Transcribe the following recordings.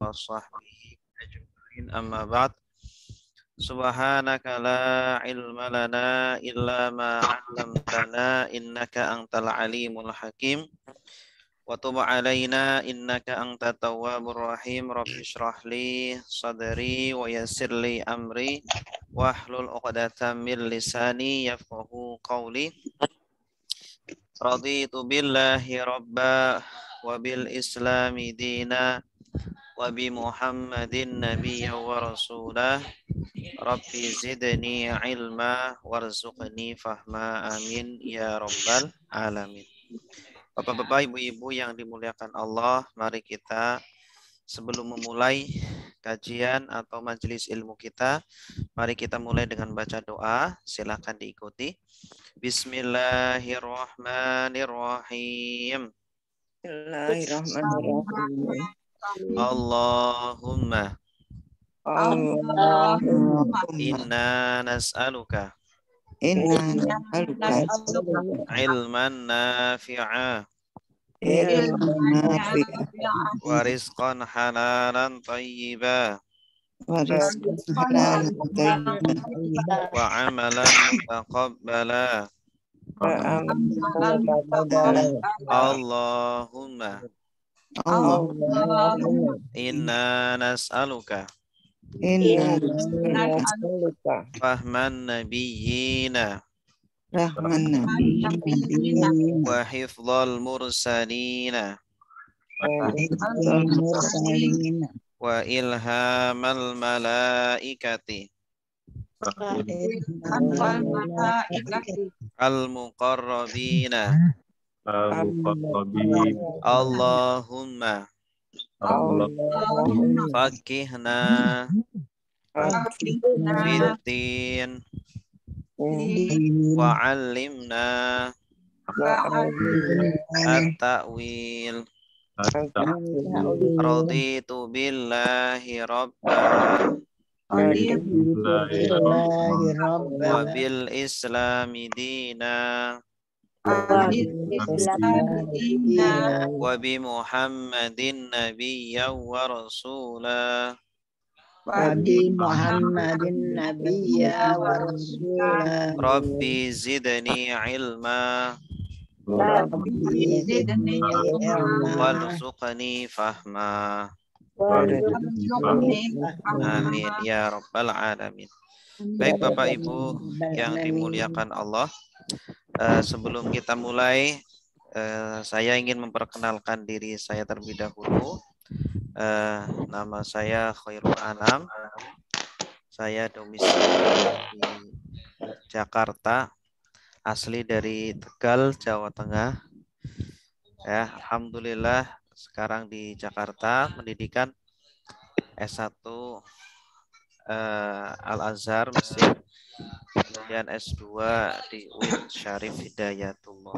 وصحبه أجمعين أما بعد سبحانك لا علم لنا إلا ما علمتنا إنك أنت العليم الحكيم وتب علينا إنك أنت التواب الرحيم رب اشرح لي صدري ويسر لي أمري واحلل عقدة من لساني يفقهوا قولي رضيت بالله ربا وبالإسلام دينا وبمحمد نبيا ورسولا ربي زدني علما warzuqni fahma amin ya rabbal alamin. Bapak-bapak, ibu-ibu yang dimuliakan Allah, mari kita sebelum memulai kajian atau majelis ilmu kita, mari kita mulai dengan baca doa. Silakan diikuti. Bismillahirrahmanirrahim. Bismillahirrahmanirrahim. Allahumma Allahumma inna nas'aluka inna nas'aluka ilman nafi'a ilman nafi'an wa rizqan halalan tayyiba wa rizqan halalan thayyiban wa amalan mutaqabbala. wa amalan mutaqabbalan. Allahumma Allahumma inna nas'aluka inna nas'aluka fahman nabiyyina rahman nabiyyin wa hifdzal mursalina wa hifdzal mursalin wa ilhamal malaikati al-muqarrabina. Allahumma Allahumma fakihna fiddin wa 'allimna at-ta'wil. Raditu billahi rabba wa bil islami dina wa bi muhammadin nabiyya wa rasula Muhammadin nabiyya wa rasulah. rabbi zidni ilma Rabbi zidni ilma warzuqni fahma. Amin ya rabbal alamin. Baik Bapak Ibu yang dimuliakan Allah, sebelum kita mulai, saya ingin memperkenalkan diri saya terlebih dahulu. Nama saya Khairul Anam. Saya domisili di Jakarta, asli dari Tegal, Jawa Tengah. Ya, alhamdulillah sekarang di Jakarta pendidikan S1 Al-Azhar Mesir, kemudian S2 di UIN Syarif Hidayatullah.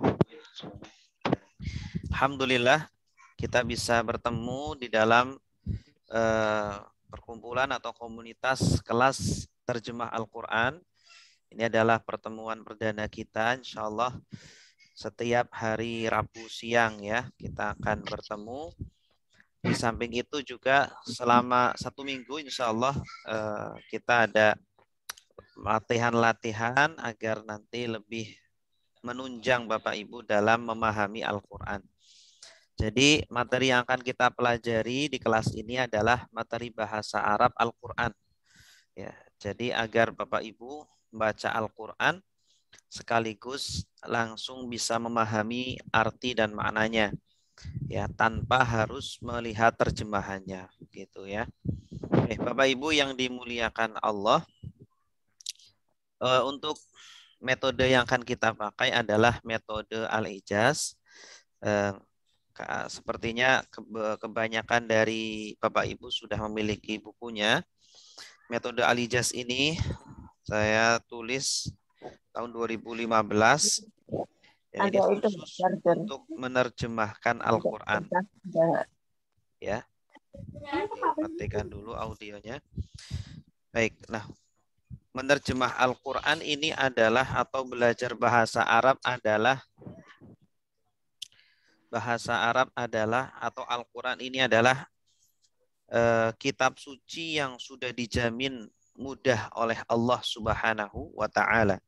Alhamdulillah kita bisa bertemu di dalam perkumpulan atau komunitas kelas terjemah Al-Quran. Ini adalah pertemuan perdana kita, insya Allah setiap hari Rabu siang ya kita akan bertemu. Di samping itu juga selama 1 minggu insya Allah kita ada latihan-latihan agar nanti lebih menunjang Bapak Ibu dalam memahami Al-Quran. Jadi materi yang akan kita pelajari di kelas ini adalah materi bahasa Arab Al-Quran. Ya, jadi agar Bapak Ibu membaca Al-Quran sekaligus langsung bisa memahami arti dan maknanya. Ya, tanpa harus melihat terjemahannya, gitu ya. Bapak Ibu yang dimuliakan Allah, untuk metode yang akan kita pakai adalah metode Al-Ijaz. Sepertinya kebanyakan dari Bapak Ibu sudah memiliki bukunya. Metode Al-Ijaz ini saya tulis tahun 2015. Ya, ini khusus untuk menerjemahkan Al-Quran. Ya, matikan dulu audionya. Baik, nah menerjemah Al-Quran ini adalah atau belajar bahasa Arab adalah atau Al-Quran ini adalah kitab suci yang sudah dijamin mudah oleh Allah Subhanahu wa taala.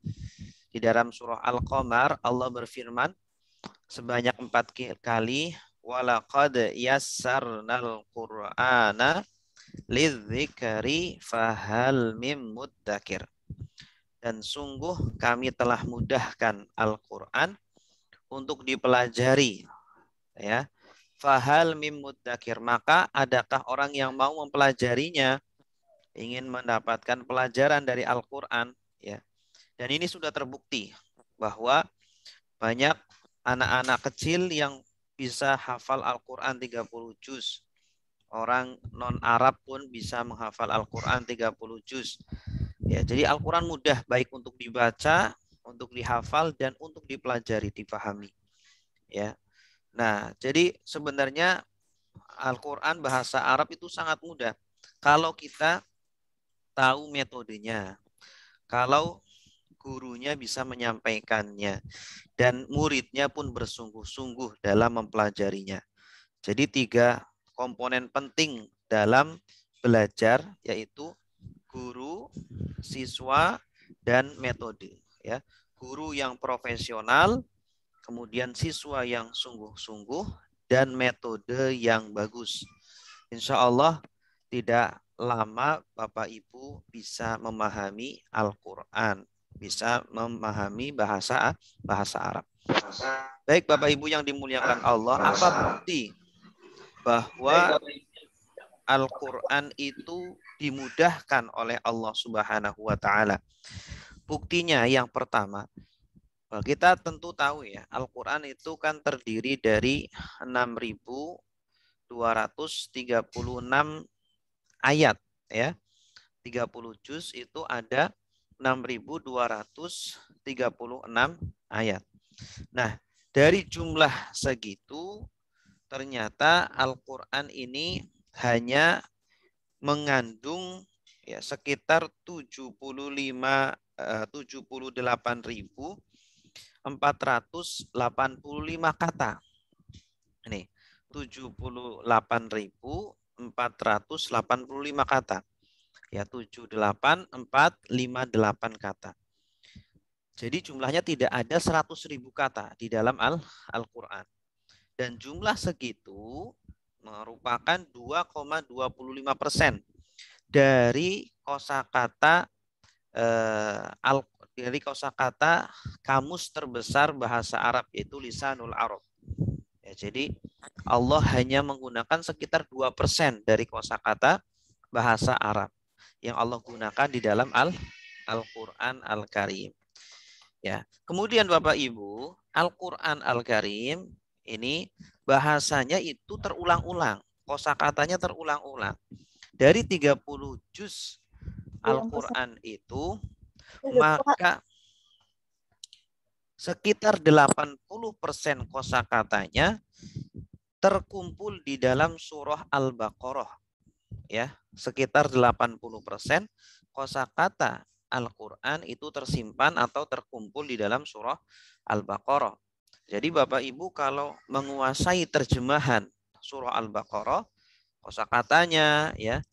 Di dalam surah Al-Qamar Allah berfirman sebanyak 4 kali, walaqad yassarnal Qur'ana lidzikri fahal mim muddakir. Dan sungguh kami telah mudahkan Al-Qur'an untuk dipelajari, ya. Fahal mim muddakir, maka adakah orang yang mau mempelajarinya, ingin mendapatkan pelajaran dari Al-Qur'an, ya. Dan ini sudah terbukti bahwa banyak anak-anak kecil yang bisa hafal Al-Quran 30 juz. Orang non-Arab pun bisa menghafal Al-Quran 30 juz. Ya, jadi Al-Quran mudah baik untuk dibaca, untuk dihafal, dan untuk dipelajari, dipahami. Ya. Nah, jadi sebenarnya Al-Quran bahasa Arab itu sangat mudah. Kalau kita tahu metodenya, kalau gurunya bisa menyampaikannya, dan muridnya pun bersungguh-sungguh dalam mempelajarinya. Jadi 3 komponen penting dalam belajar, yaitu guru, siswa, dan metode. Ya, guru yang profesional, kemudian siswa yang sungguh-sungguh, dan metode yang bagus. Insya Allah tidak lama Bapak Ibu bisa memahami Al-Quran, bisa memahami bahasa Arab. Baik Bapak Ibu yang dimuliakan Allah, apa bukti bahwa Al-Quran itu dimudahkan oleh Allah Subhanahu wa taala? Buktinya yang pertama, kita tentu tahu ya, Al-Quran itu kan terdiri dari 6.236 ayat, ya. 30 juz itu ada 6.236 ayat. Nah, dari jumlah segitu ternyata Al-Quran ini hanya mengandung ya sekitar 78.485 kata. Ini 78.485 kata. Ya, 78458 kata. Jadi jumlahnya tidak ada 100.000 kata di dalam Al-Quran. Dan jumlah segitu merupakan 2,25% dari kosakata dari kosakata kamus terbesar bahasa Arab, yaitu Lisanul Arab. Ya, jadi Allah hanya menggunakan sekitar 2% dari kosakata bahasa Arab yang Allah gunakan di dalam Al-Quran Al-Karim. Ya. Kemudian Bapak Ibu, Al-Quran Al-Karim ini bahasanya itu terulang-ulang, kosakatanya terulang-ulang. Dari 30 juz Al-Quran itu, maka sekitar 80% kosakatanya terkumpul di dalam surah Al-Baqarah. Ya, sekitar 80% kosakata Al-Quran itu tersimpan atau terkumpul di dalam surah Al-Baqarah. Jadi Bapak Ibu kalau menguasai terjemahan surah Al-Baqarah, kosakatanya, ya,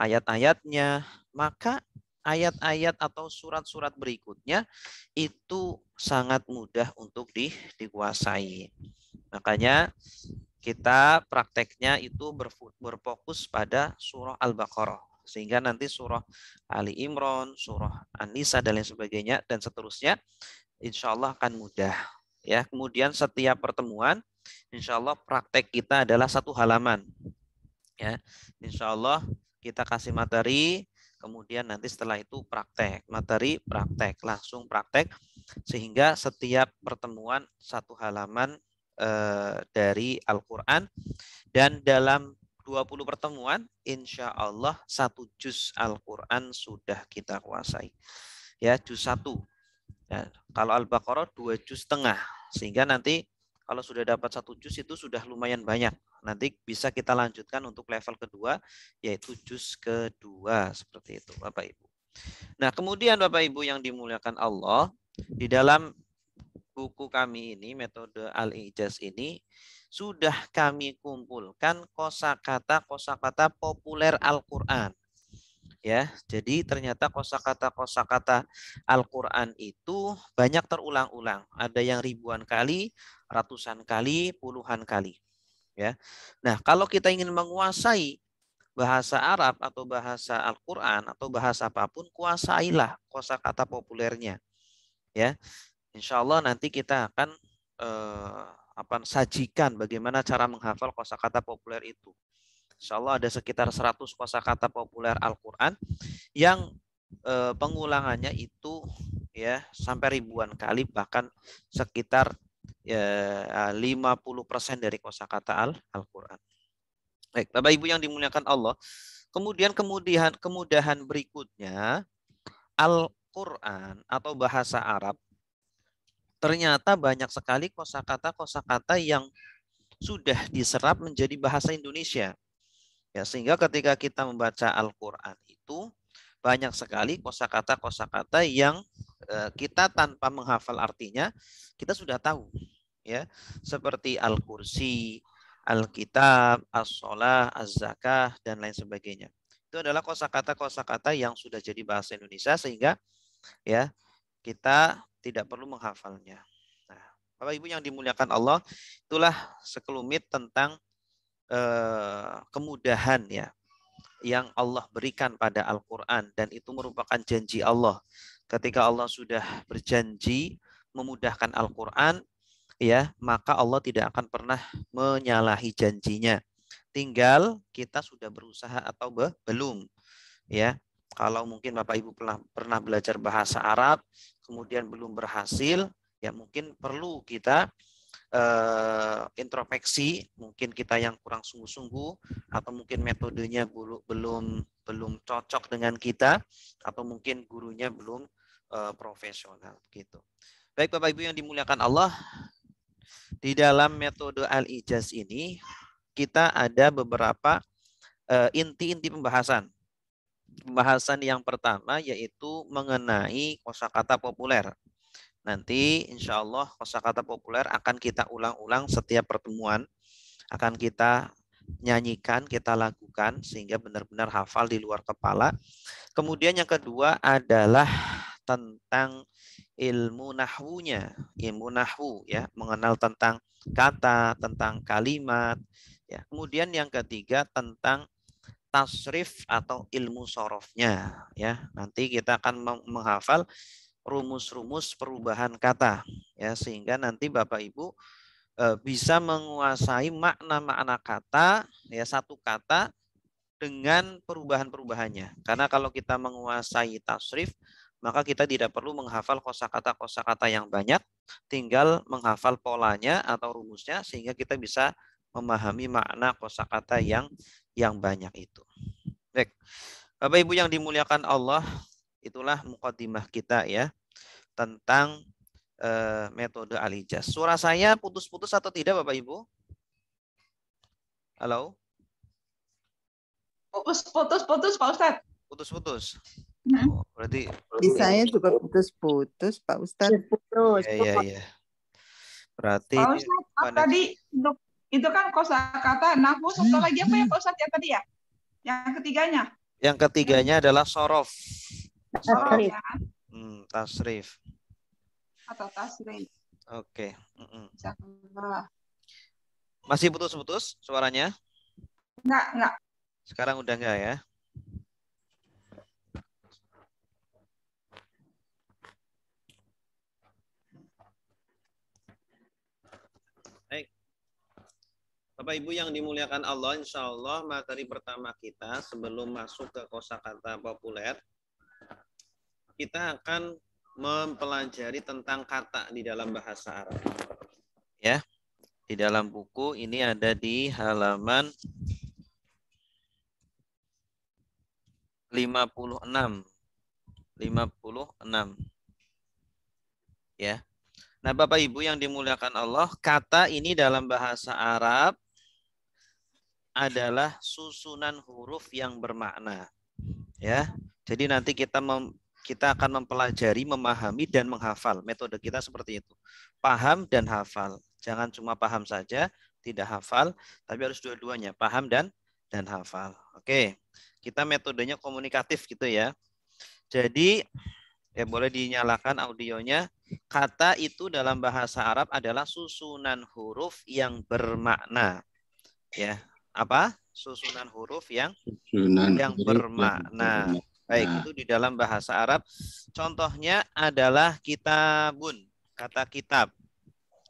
ayat-ayatnya, maka ayat-ayat atau surat-surat berikutnya itu sangat mudah untuk dikuasai. Makanya kita prakteknya itu berfokus pada surah Al-Baqarah. Sehingga nanti surah Ali Imran, surah An-Nisa, dan lain sebagainya, dan seterusnya, insya Allah akan mudah. Ya, kemudian setiap pertemuan, insya Allah praktek kita adalah 1 halaman. Ya, insya Allah kita kasih materi, kemudian nanti setelah itu praktek, materi, praktek, langsung praktek, sehingga setiap pertemuan 1 halaman dari Al-Quran, dan dalam 20 pertemuan insya Allah 1 juz Al-Quran sudah kita kuasai. Ya, juz 1. Ya, kalau Al-Baqarah 2 juz setengah, sehingga nanti kalau sudah dapat 1 juz itu sudah lumayan banyak. Nanti bisa kita lanjutkan untuk level kedua, yaitu juz kedua, seperti itu Bapak Ibu. Nah, kemudian Bapak Ibu yang dimuliakan Allah, di dalam buku kami ini, metode Al-Ijaz ini, sudah kami kumpulkan kosakata populer Al-Qur'an. Ya, jadi ternyata kosakata Al-Qur'an itu banyak terulang-ulang. Ada yang ribuan kali, ratusan kali, puluhan kali. Ya. Nah, kalau kita ingin menguasai bahasa Arab atau bahasa Al-Qur'an atau bahasa apapun, kuasailah kosakata populernya. Ya. Insya Allah nanti kita akan sajikan bagaimana cara menghafal kosakata populer itu. Insya Allah ada sekitar 100 kosakata populer Al-Quran yang pengulangannya itu ya sampai ribuan kali, bahkan sekitar 50% dari kosakata Al-Quran. Baik, Bapak Ibu yang dimuliakan Allah. Kemudahan berikutnya, Al-Quran atau bahasa Arab ternyata banyak sekali kosakata yang sudah diserap menjadi bahasa Indonesia. Ya, sehingga ketika kita membaca Al-Quran itu banyak sekali kosakata yang kita tanpa menghafal artinya kita sudah tahu, ya, seperti Al-Kursi, Al-Kitab, As-Sholah, Az-Zakah, dan lain sebagainya. Itu adalah kosakata yang sudah jadi bahasa Indonesia sehingga ya kita tidak perlu menghafalnya. Nah, Bapak Ibu yang dimuliakan Allah, itulah sekelumit tentang kemudahan ya yang Allah berikan pada Al-Quran, dan itu merupakan janji Allah. Ketika Allah sudah berjanji memudahkan Al-Quran, ya, maka Allah tidak akan pernah menyalahi janjinya. Tinggal kita sudah berusaha atau belum, ya. Kalau mungkin Bapak Ibu pernah belajar bahasa Arab, kemudian belum berhasil, ya mungkin perlu kita introspeksi, mungkin kita yang kurang sungguh-sungguh, atau mungkin metodenya belum cocok dengan kita, atau mungkin gurunya belum profesional gitu. Baik Bapak Ibu yang dimuliakan Allah, di dalam metode Al-Ijaz ini kita ada beberapa inti-inti pembahasan. Pembahasan yang pertama yaitu mengenai kosakata populer. Nanti insya Allah kosakata populer akan kita ulang-ulang setiap pertemuan, akan kita nyanyikan, kita lakukan sehingga benar-benar hafal di luar kepala. Kemudian yang kedua adalah tentang ilmu nahwunya, ilmu nahwu ya, mengenal tentang kata, tentang kalimat. Ya. Kemudian yang ketiga tentang tasrif atau ilmu sorofnya ya. Nanti kita akan menghafal rumus-rumus perubahan kata ya, sehingga nanti Bapak Ibu bisa menguasai makna-makna kata ya, satu kata dengan perubahan-perubahannya. Karena kalau kita menguasai tasrif, maka kita tidak perlu menghafal kosakata yang banyak, tinggal menghafal polanya atau rumusnya sehingga kita bisa memahami makna kosakata yang banyak itu. Baik. Bapak Ibu yang dimuliakan Allah, itulah mukadimah kita ya tentang metode Al-Ijaz. Suara saya putus-putus atau tidak Bapak Ibu? Halo? Putus-putus Pak Ustadz. Putus-putus. Hmm. Oh, berarti Di saya juga putus-putus Pak Ustadz. Putus. Iya. Berarti Pak Ustadz, tadi untuk itu kan kosakata nahwu, satu lagi apa ya Pak Ustadz ya tadi ya? Yang ketiganya. Yang ketiganya adalah sorof. Sorof ya. Tasrif. Atau tasrif. Oke. Insyaallah. Masih putus-putus suaranya? Enggak. Sekarang udah enggak ya? Baik. Bapak Ibu yang dimuliakan Allah, insya Allah materi pertama kita sebelum masuk ke kosakata populer, kita akan mempelajari tentang kata di dalam bahasa Arab. Ya, di dalam buku ini ada di halaman 56. Ya. Nah, Bapak Ibu yang dimuliakan Allah, kata ini dalam bahasa Arab adalah susunan huruf yang bermakna. Ya. Jadi nanti kita akan mempelajari, memahami dan menghafal. Metode kita seperti itu. Paham dan hafal. Jangan cuma paham saja, tidak hafal, tapi harus dua-duanya, paham dan hafal. Oke, kita metodenya komunikatif gitu ya. Jadi ya boleh dinyalakan audionya. Kata itu dalam bahasa Arab adalah susunan huruf yang bermakna. Ya, apa? Susunan huruf yang bermakna. Baik, itu di dalam bahasa Arab. Contohnya adalah kitabun. Kata kitab.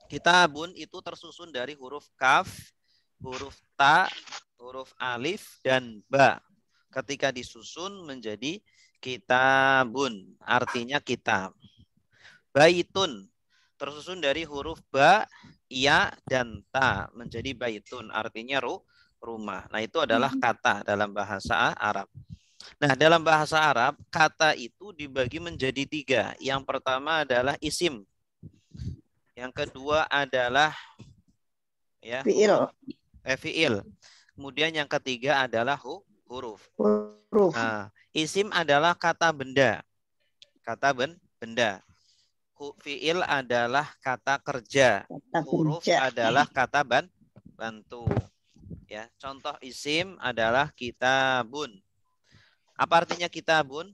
Kitabun itu tersusun dari huruf kaf, huruf ta, huruf alif, dan ba. Ketika disusun menjadi kitabun, artinya kitab. Baitun tersusun dari huruf ba, ya, dan ta menjadi baitun, artinya rumah. Nah, itu adalah kata dalam bahasa Arab. Nah, dalam bahasa Arab, kata itu dibagi menjadi 3. Yang pertama adalah isim. Yang kedua adalah ya fi'il. Kemudian yang ketiga adalah huruf. Nah, isim adalah kata benda. Kata benda. Fi'il adalah kata kerja. Huruf adalah kata bantu. Ya, contoh isim adalah kitabun. Apa artinya kitabun?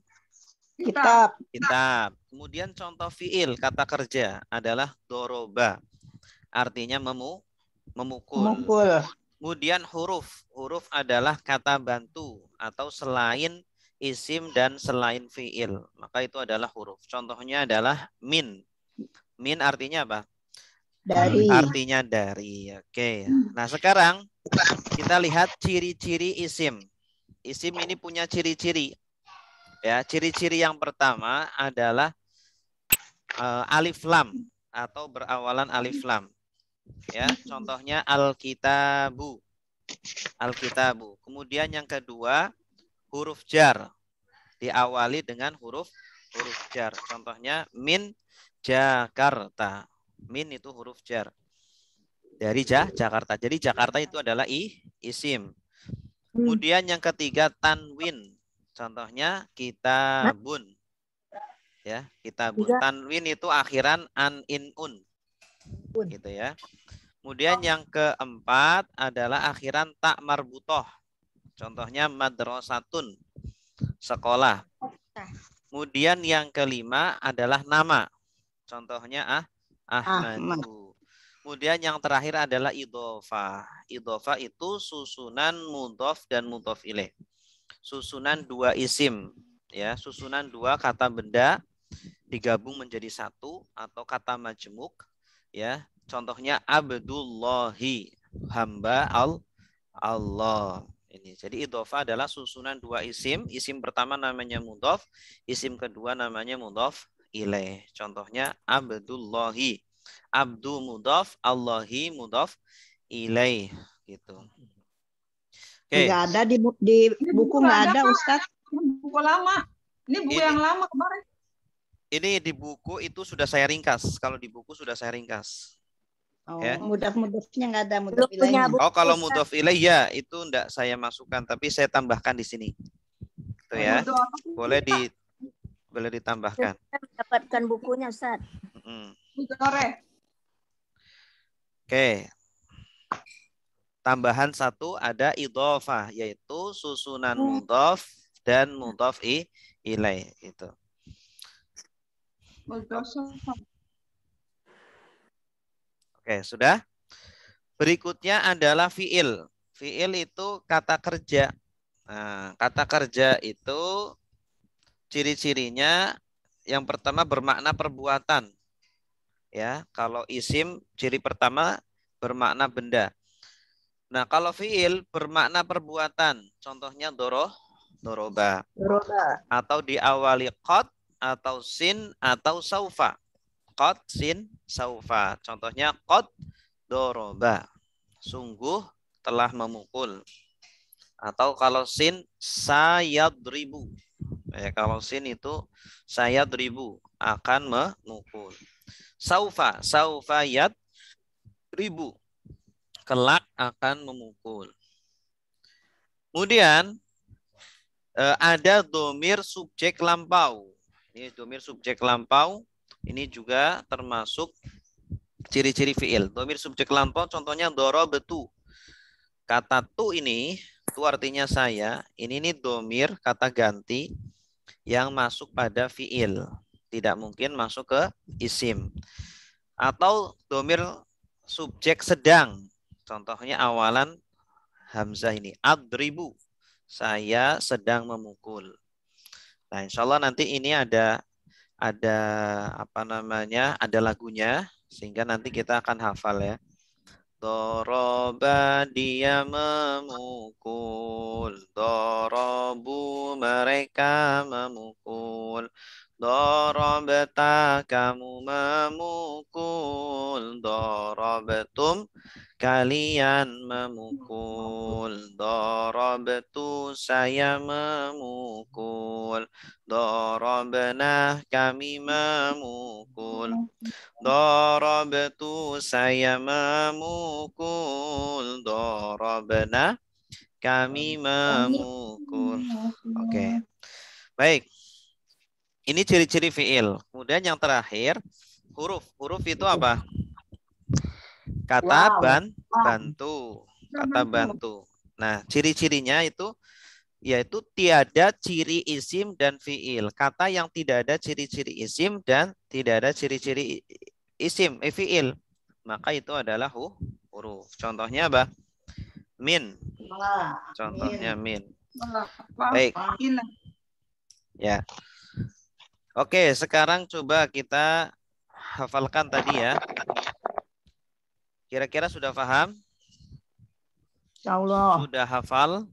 Kitab. Kitab. Kemudian contoh fi'il kata kerja adalah doroba. Artinya memukul. Kemudian huruf. Huruf adalah kata bantu atau selain isim dan selain fi'il. Maka itu adalah huruf. Contohnya adalah min. Min artinya apa? Dari. Artinya dari. Oke. Nah, sekarang kita lihat ciri-ciri isim. Isim ini punya ciri-ciri. Ya, ciri-ciri yang pertama adalah alif lam atau berawalan alif lam. Ya, contohnya al-kitabu. Al-kitabu. Kemudian yang kedua huruf jar. Diawali dengan huruf jar. Contohnya min Jakarta. Min itu huruf jar. Dari Jakarta. Jadi Jakarta itu adalah isim. Kemudian yang ketiga tanwin. Contohnya kitabun. Ya, kitabun. Tanwin itu akhiran an, in, un. Gitu ya. Kemudian yang keempat adalah akhiran tak marbutoh. Contohnya madrasatun. Sekolah. Kemudian yang kelima adalah nama. Contohnya Ahmadu. Kemudian yang terakhir adalah idhofah. Idhofah itu susunan mudhof dan mudhof ilaih. Susunan dua isim, ya, susunan dua kata benda digabung menjadi satu atau kata majmuk, ya. Contohnya Abdullahi, hamba Allah. Ini. Jadi idhofah adalah susunan dua isim. Isim pertama namanya mudhof, isim kedua namanya mudhof ilaih. Contohnya Abdullahi. Abdu mudhof, Allahi mudhof ilaih, gitu. Okay. Nggak ada di buku nggak ada, Ustaz. Buku lama. Ini buku yang lama kemarin. Ini di buku itu sudah saya ringkas. Kalau di buku sudah saya ringkas. Oh, ya. Mudhof-mudhofnya nggak ada mudhof ilaihnya. Oh, kalau mudhof ilaih ya itu enggak saya masukkan, tapi saya tambahkan di sini. Itu ya. Boleh ditambahkan. Dapatkan bukunya, Ustaz. Oke. Tambahan satu ada idhofah, yaitu susunan mudhof dan mudhof ilaih itu. Oke, sudah. Berikutnya adalah fi'il. Fi'il itu kata kerja. Nah, kata kerja itu ciri-cirinya yang pertama bermakna perbuatan. Ya, kalau isim ciri pertama bermakna benda. Nah, kalau fi'il bermakna perbuatan. Contohnya doroba. Atau diawali qad, atau sin, atau saufa. Qad, sin, saufa. Contohnya qad doroba. Sungguh telah memukul. Atau kalau sin, sayadribu. Ya, kalau sin itu sayadribu. Akan memukul. Saufa yadribu. Kelak akan memukul. Kemudian ada domir subjek lampau. Ini domir subjek lampau. Ini juga termasuk Ciri-ciri fiil. Domir subjek lampau contohnya dorobetu. Kata tu ini, tu artinya saya. Ini nih domir kata ganti yang masuk pada fiil. Tidak mungkin masuk ke isim. Atau domir subjek sedang. Contohnya awalan hamzah ini. Adribu. Saya sedang memukul. Nah, insya Allah nanti ini ada apa namanya? Ada lagunya sehingga nanti kita akan hafal ya. Doroba dia memukul. Dorobu mereka memukul. Dorobeta kamu memukul. Dorobetum kalian memukul. Dorobetu saya memukul. Dorobena kami memukul. Dorobtu saya memukul. Dorobna kami memukul. Oke. Baik. Ini ciri-ciri fiil. Kemudian yang terakhir huruf. Huruf itu apa? Kata bantu. Kata bantu. Nah, ciri-cirinya itu yaitu tiada ciri isim dan fiil. Kata yang tidak ada ciri-ciri isim dan tidak ada ciri-ciri isim, fiil. Maka itu adalah huruf. Contohnya apa? Min. Contohnya min. Baik. Ya. Oke, sekarang coba kita hafalkan tadi ya. Kira-kira sudah paham? Insya Allah. Sudah hafal?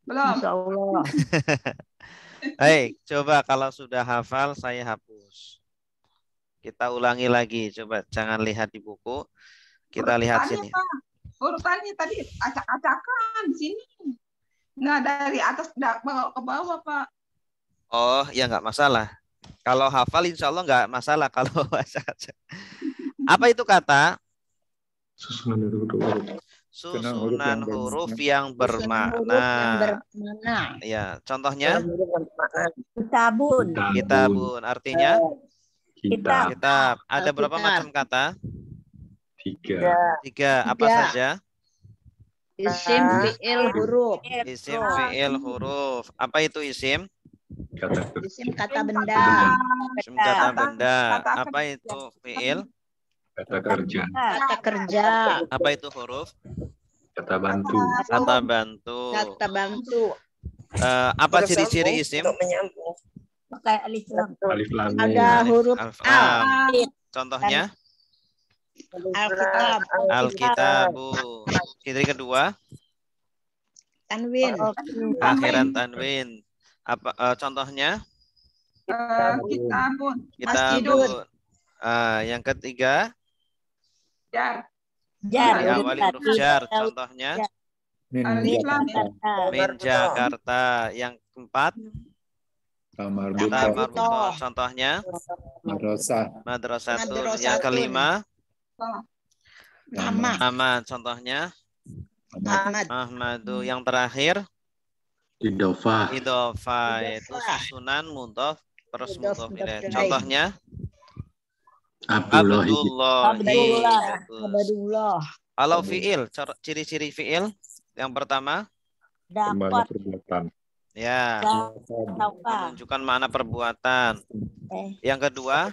Belum. Insya Allah. Baik, coba kalau sudah hafal saya hapus. Kita ulangi lagi, coba jangan lihat di buku. Kita lihat sini. Urutannya tadi acak-acakan di sini. Nggak dari atas ke bawah, Pak. Oh, ya nggak masalah. Kalau hafal insya Allah nggak masalah kalau acak-acak. Apa itu kata? Susunan huruf yang bermakna. Ya, contohnya? Kitabun. Kitabun. Artinya? Kitab. Kitab. Ada berapa macam kata? 3. Apa saja? Isim, fiil, huruf. Isim, fiil, huruf. Apa itu isim? Isim kata benda. Isim kata benda. Apa itu fiil? Kata kerja. Kata kerja. Apa itu huruf? Kata bantu. Kata bantu. Kata bantu. Apa ciri-ciri isim? Pakai alif lam. Alif lam. Ada huruf Alif A. lam. Contohnya? Alkitab. Alkitabu. Ciri kedua? Tanwin. Akhiran tanwin. Apa contohnya? Kitabun. Kitabun. Yang ketiga? Jar. Diawali huruf jar. Contohnya? Alif lam. Min Jakarta. Yang keempat? Tamarbuto. Contohnya? Madrasatun. Yang kelima? Nama. Contohnya? Ahmadu. Yang terakhir? Idofah. Idofah. Itu susunan mudhof terus mudhof ilaih. Contohnya? Abdullah. Kalau fiil, ciri-ciri fiil yang pertama? Dapat. Perbuatan. Ya. Menunjukkan makna perbuatan. Yang kedua?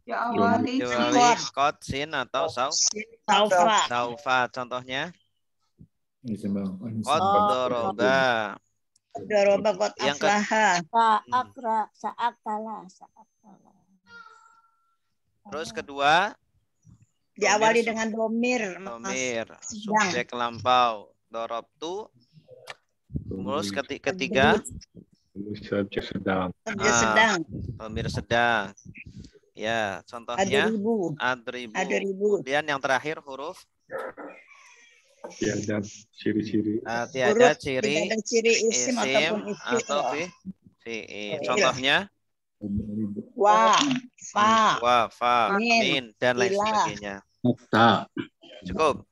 Diawali kot, sin atau saufa. Contohnya? Kot doroba. Doroba kot aflaha. Sa'akala. Terus kedua? Diawali dengan domir. Domir. Subjek lampau. Dorobtu. Terus ketiga? Subjek sedang. Subjek sedang. Domir sedang. Ya, contohnya? Adribu. Kemudian yang terakhir huruf? Tiada ciri-ciri. Tiada ciri isim atau fiil. Contohnya? Wa, fa, min, dan lain sebagainya. Cukup.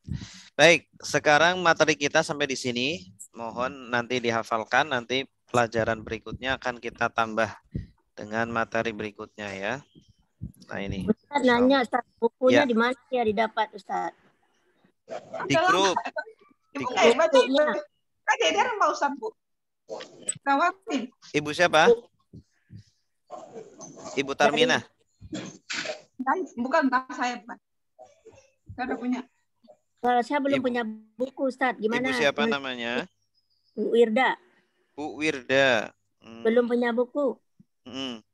Baik, sekarang materi kita sampai di sini. Mohon nanti dihafalkan, nanti pelajaran berikutnya akan kita tambah dengan materi berikutnya ya. Nah ini. Ustaz nanya, Ustaz, bukunya Ya. di mana ya didapat, Ustaz? Di grup. Ibu nggak baca Bukunya. kan jadi Mbak Ustaz Bu. Tawatin. Ibu siapa? Ibu Tarmina. Kan bukan saya bukan. Saya udah punya. Kalau saya belum Ibu- punya buku, Ustaz. Gimana? Ibu siapa namanya? Bu Wirda. Bu Wirda. Belum punya buku. Hmm.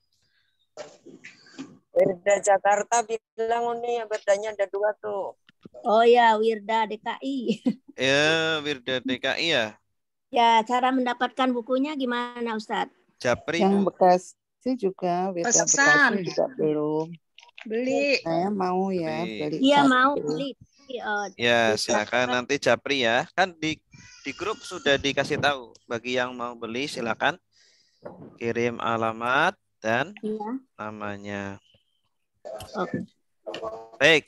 Wirda Jakarta bilang ini bedanya ada 2 tuh. Oh ya, Wirda DKI. Ya, Wirda DKI ya. Ya, cara mendapatkan bukunya gimana, Ustaz? Japri, Yang Bu. Bekasi juga, Wirda Pesan. Bekasi juga belum. Beli. Saya mau ya Beli. beli. Iya, 1. mau beli. Ya, silakan nanti Japri ya. Kan di grup sudah dikasih tahu. Bagi yang mau beli silakan kirim alamat dan Iya. namanya. Oke. Baik.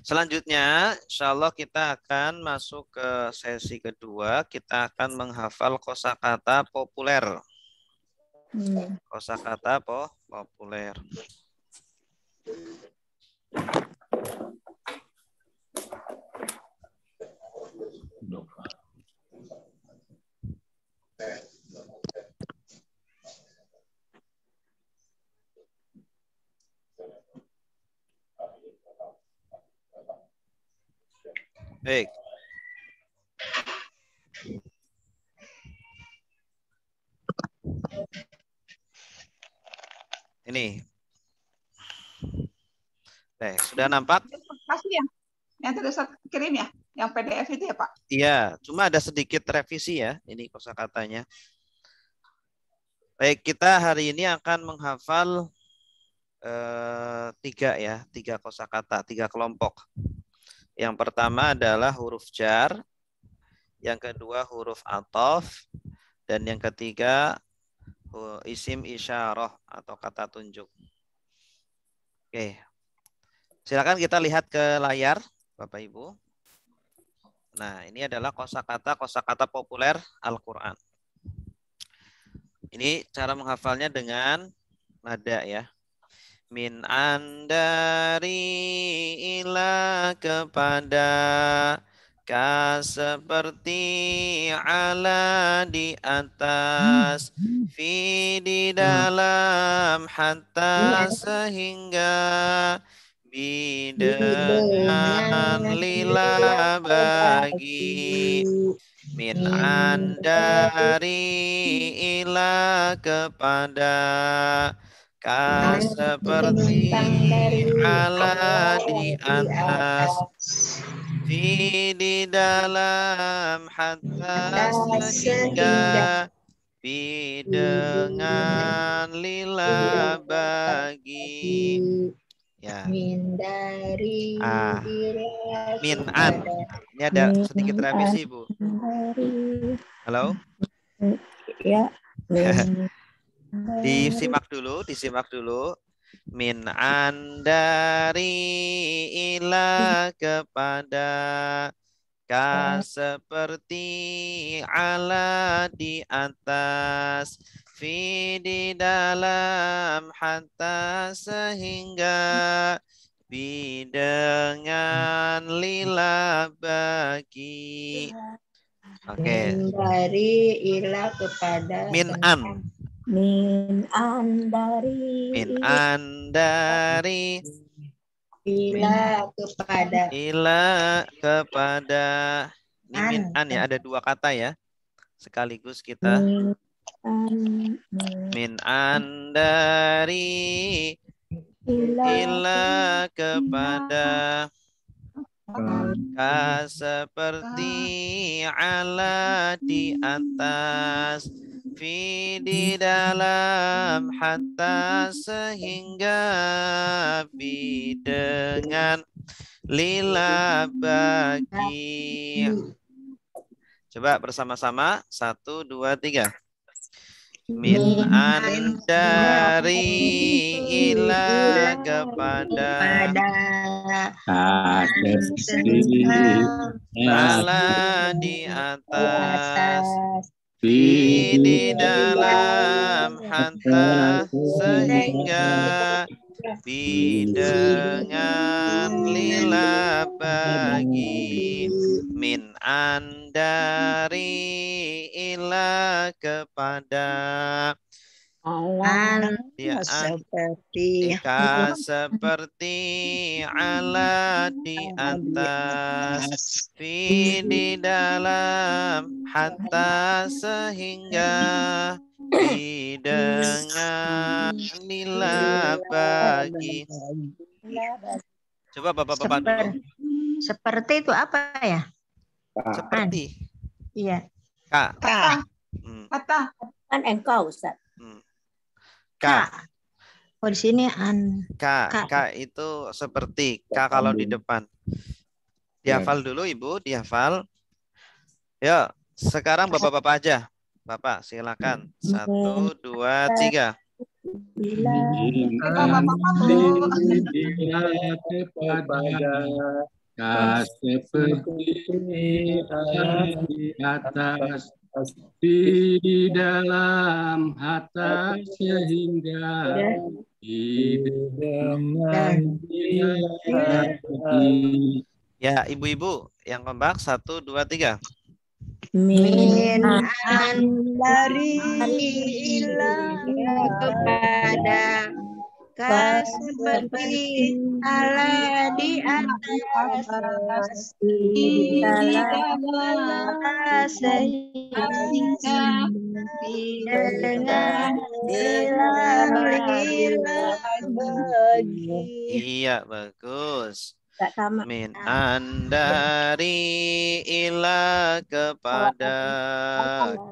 Selanjutnya, insya Allah kita akan masuk ke sesi kedua. Kita akan menghafal kosakata populer. Kosakata populer. Dova. Baik. Ini. Baik, sudah nampak? Kasih yang tadi Ustaz kirim ya, yang PDF itu ya Pak. Iya, cuma ada sedikit revisi ya, ini kosakatanya. Baik, kita hari ini akan menghafal 3 kosakata, 3 kelompok. Yang pertama adalah huruf jar, yang kedua huruf athof, dan yang ketiga isim isyarah atau kata tunjuk. Oke, silakan kita lihat ke layar, Bapak Ibu. Nah, ini adalah kosakata populer Al-Quran. Ini cara menghafalnya dengan nada ya. Min andari ila kepada, ka seperti, ala di atas, fi di dalam, hatta sehingga, bi dengan, lila bagi, min andari ila kepada, ka seperti, ala di atas, fi di dalam, hatta sehingga, bi dengan, lila bagi. Ya. Min dari Min an. Ini ada sedikit revisi, Bu. Halo? Ya. Disimak dulu. Min an dari ila kepada, ka seperti, ala di atas, fi di dalam, hatta sehingga, bi dengan, lila bagi. Oke. dari ila kepada Min an. Min andari. Min an dari ila kepada ila kepada. Ini min an ya, ada 2 kata ya. Sekaligus kita min an dari ila kepada, ka seperti, ala di atas, fi di dalam, hatta sehingga, bi dengan, lila bagi. Coba bersama-sama, 1, 2, 3. Min an dari ila kepada, ala di atas, fi di dalam, hatta sehingga, bi dengan lila bagi, min an dari ila kepada, ya seperti Ika seperti ala di atas, fi di dalam, hatta sehingga, bi dengan nila bagi. Coba bapak-bapak dulu. Seperti itu apa ya? Seperti. Iya. Kak. Kata. Hmm. Kata. Kan engkau, Ustaz. Kak. Oh, di sini an. Kak itu seperti. Kak kalau di depan. Dihafal dulu Ibu, dihafal. Yuk, sekarang bapak-bapak aja. Bapak, silakan. 1, 2, 3. Kepada seperti di atas, di dalam hatta sehingga di dengan Ya, ibu-ibu yang kompak. 1, 2, 3. Min an dari ila kepada seperti ala di atas di dalam sehingga dengan ila bagi. Iya, bagus. Gak sama. Min an dari ila kepada,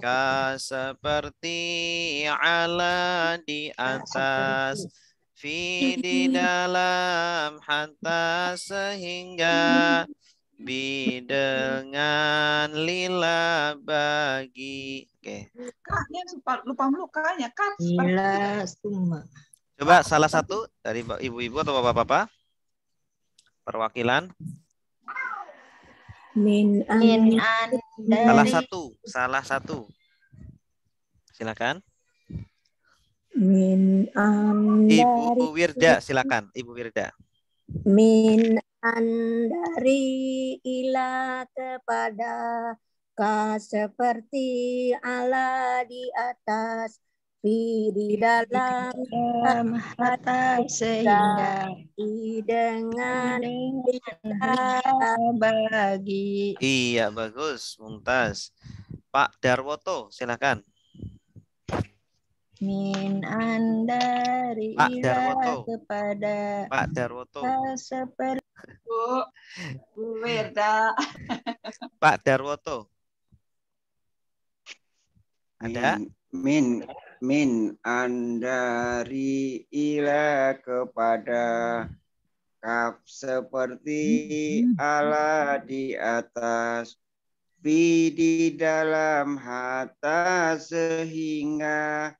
ka seperti ala di atas, fi di dalam, hatta sehingga, bi dengan lila bagi. Oke. Kaknya lupa melukanya. Kak. Ila summa. Coba salah satu dari ibu-ibu atau bapak-bapak. Perwakilan. Min an Salah satu. Silakan. min an Ibu Wirda, silakan. Ibu Wirda. min an dari ila kepada, ka seperti ala di atas, fi di dalam Hatta sehingga dengan bagi. Iya, bagus, mumtaz. Pak Darwoto, silakan. Min an dari Pak ila Darwoto. kepada Pak Darwoto. seperti Bu Wirda. Pak Darwoto. Ada? Min an dari ila kepada, kaf seperti ala di atas, fi di dalam hatta sehingga,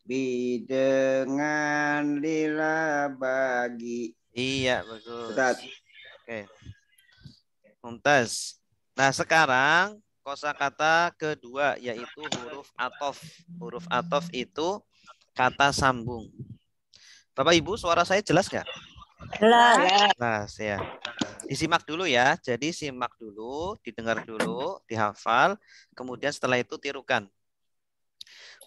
bi dengan lila bagi. Iya, bagus. Ustaz. Oke. Mumtaz. Nah, sekarang kosakata kedua yaitu huruf atof. Huruf atof itu kata sambung. Bapak Ibu, suara saya jelas nggak? Jelas ya. Disimak dulu ya. Jadi simak dulu, didengar dulu, dihafal. Kemudian setelah itu tirukan.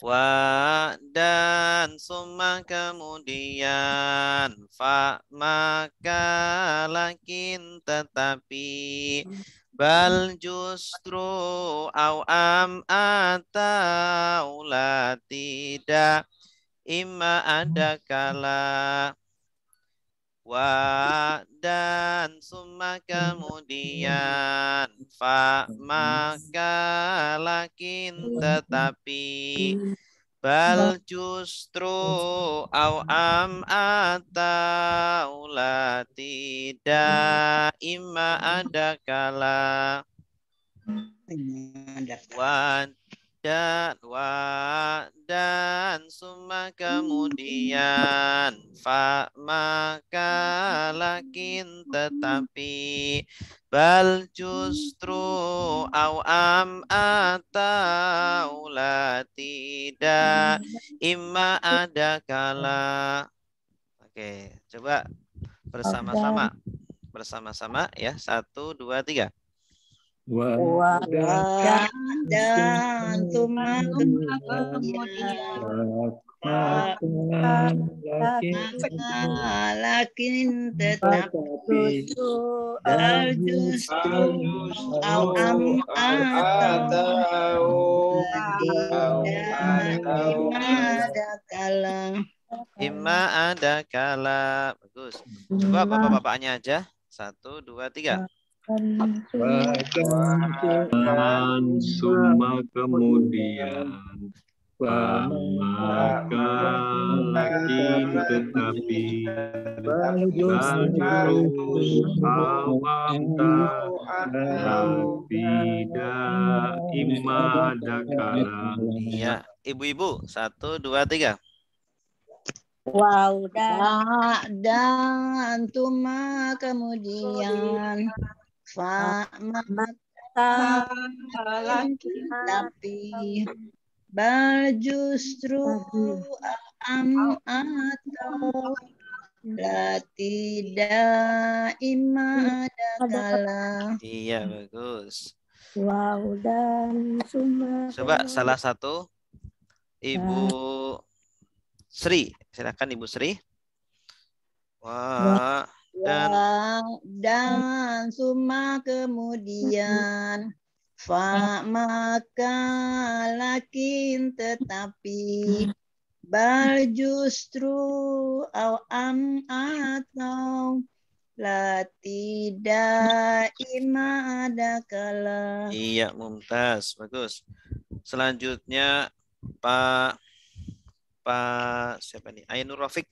Wa dan summa kemudian fa maka lakin tetapi, bal justru au am atau la tidak, imma ada kala. Wa dan summa kemudian fa maka lakin tetapi, bal justru au am atau la tidak, imma ada kala. Wa dan summa kemudian fa maka lakin tetapi, bal justru au am atau la tidak, imma ada kala. Oke. Oke, coba bersama-sama. Bersama-sama ya. 1, 2, 3. Dan cuma lakin tetapi justru awam atau ada kala Imma ada kala. Bagus. Coba bapak-bapaknya aja. 1, 2, 3. Dan summa kemudian maka lakin tetapi terus awam tidak imada kala. Iya, ibu-ibu. 1, 2, 3. Wow, dan cuma kemudian maka tapi justru atau la tidak ada kala. Iya, bagus. wow, dan cuma. Coba salah satu Ibu Sri. Silakan Ibu Sri. Wah, dan summa kemudian maka lakin tetapi justru awam atau la tidak ada kala. Iya, mumtaz. Bagus. Selanjutnya Pak siapa nih? Ainur Rafiq.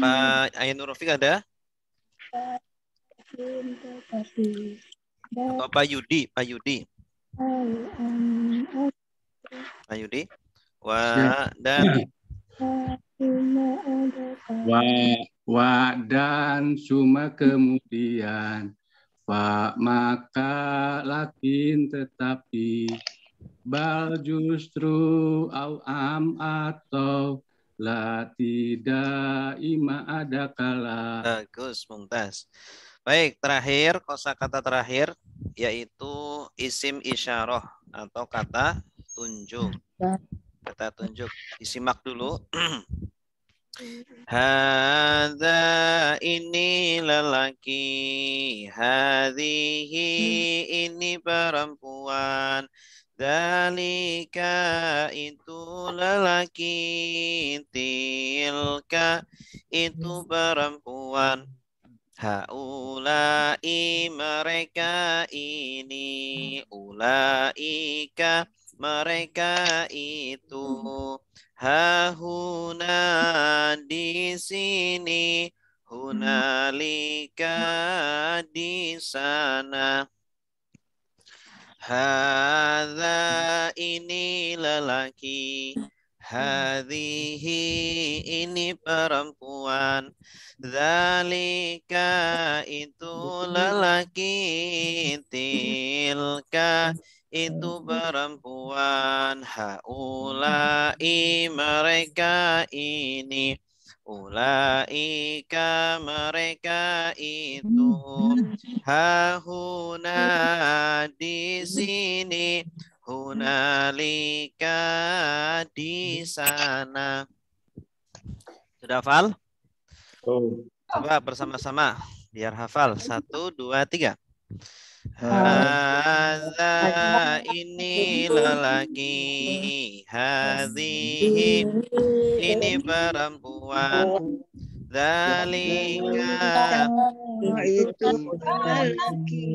Pak Ainur Rafiq ada? Atau Pak Yudi? Pak Yudi. Pak Yudi. Dan summa kemudian maka lakin tetapi justru awam atau la tidak ada kala. Bagus, mumtaz. Baik, terakhir kosakata terakhir yaitu isim isyarah atau kata tunjuk. Kata tunjuk. Disimak dulu. Hadza ini lelaki, hadhihi ini perempuan, dzalika itu lelaki, tilka itu perempuan, haulai mereka ini, ulaika mereka itu, hahuna di sini, hunalika di sana. Hadza ini lelaki, hadhihi ini perempuan, dzalika itu lelaki, tilka itu perempuan, haulai mereka ini, ulaika mereka itu, hahuna di sini, hunalika di sana. Sudah hafal? Coba bersama-sama biar hafal. 1, 2, 3. Hadza ini lelaki, hadhihi ini perempuan, dzalika itu lelaki,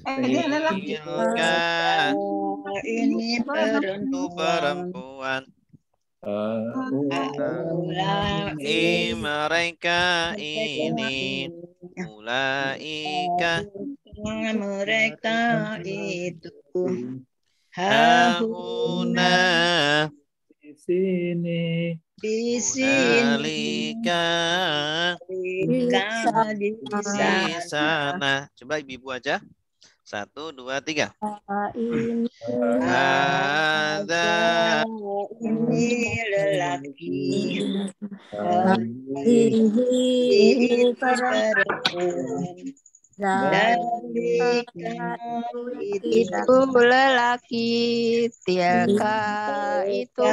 tilka ini itu perempuan, mereka ini, ulaika mereka itu, hahuna di sini, hunalika di di sana. Coba ibu aja. 1, 2, 3. Hadza ini lelaki, ini perempuan. Dalika itu lelaki, tilka itu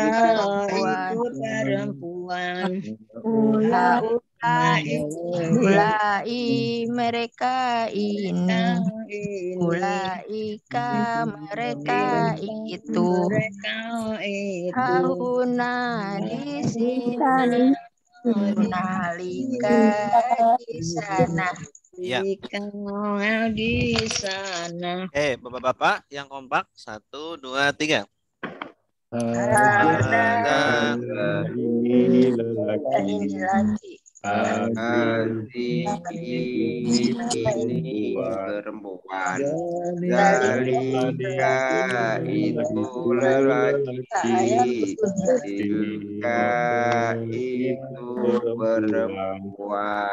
perempuan. Ulai mereka ini, ulaika mereka itu, hauna di sini, hunalika di sana. Ya. Di sana. Bapak-bapak yang kompak. 1, 2, 3. Ada ini lelaki. ini perempuan. Dalika itu lelaki. Tilka itu perempuan.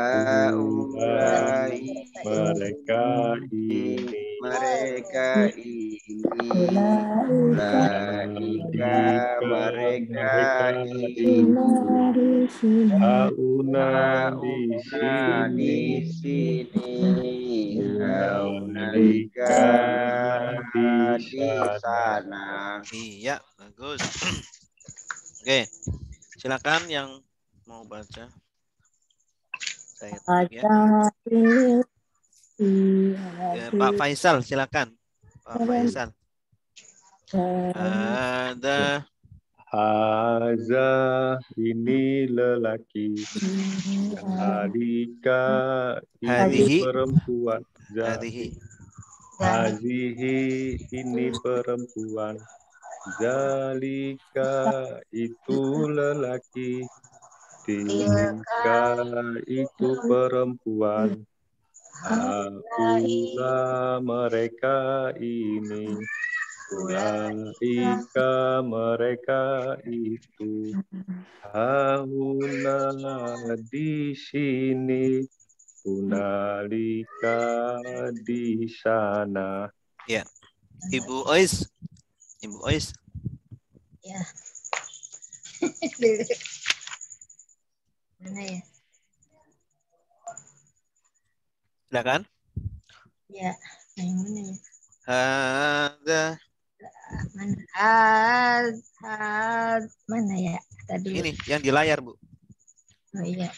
Haulai mereka ini. Ulaika mereka ini. Hauna di sini. Haunalika di sana. Iya, bagus. Oke, silakan yang mau baca. Saya tutup ya. Pak Faisal, silakan. Pak Faisal. Haza ini lelaki. Dalika ini perempuan. Hazihi ini perempuan. Zalika itu lelaki. Tilka itu perempuan. Haula mereka ini. Ulaika mereka itu. Hauna di sini. Hunalika di sana. Ya. Ibu Ois. Ibu Ois. Ya. Mana ya? Silakan. Ya, yang mana ya? Mana ya? Tadi. Ini yang di layar, Bu. Oh iya.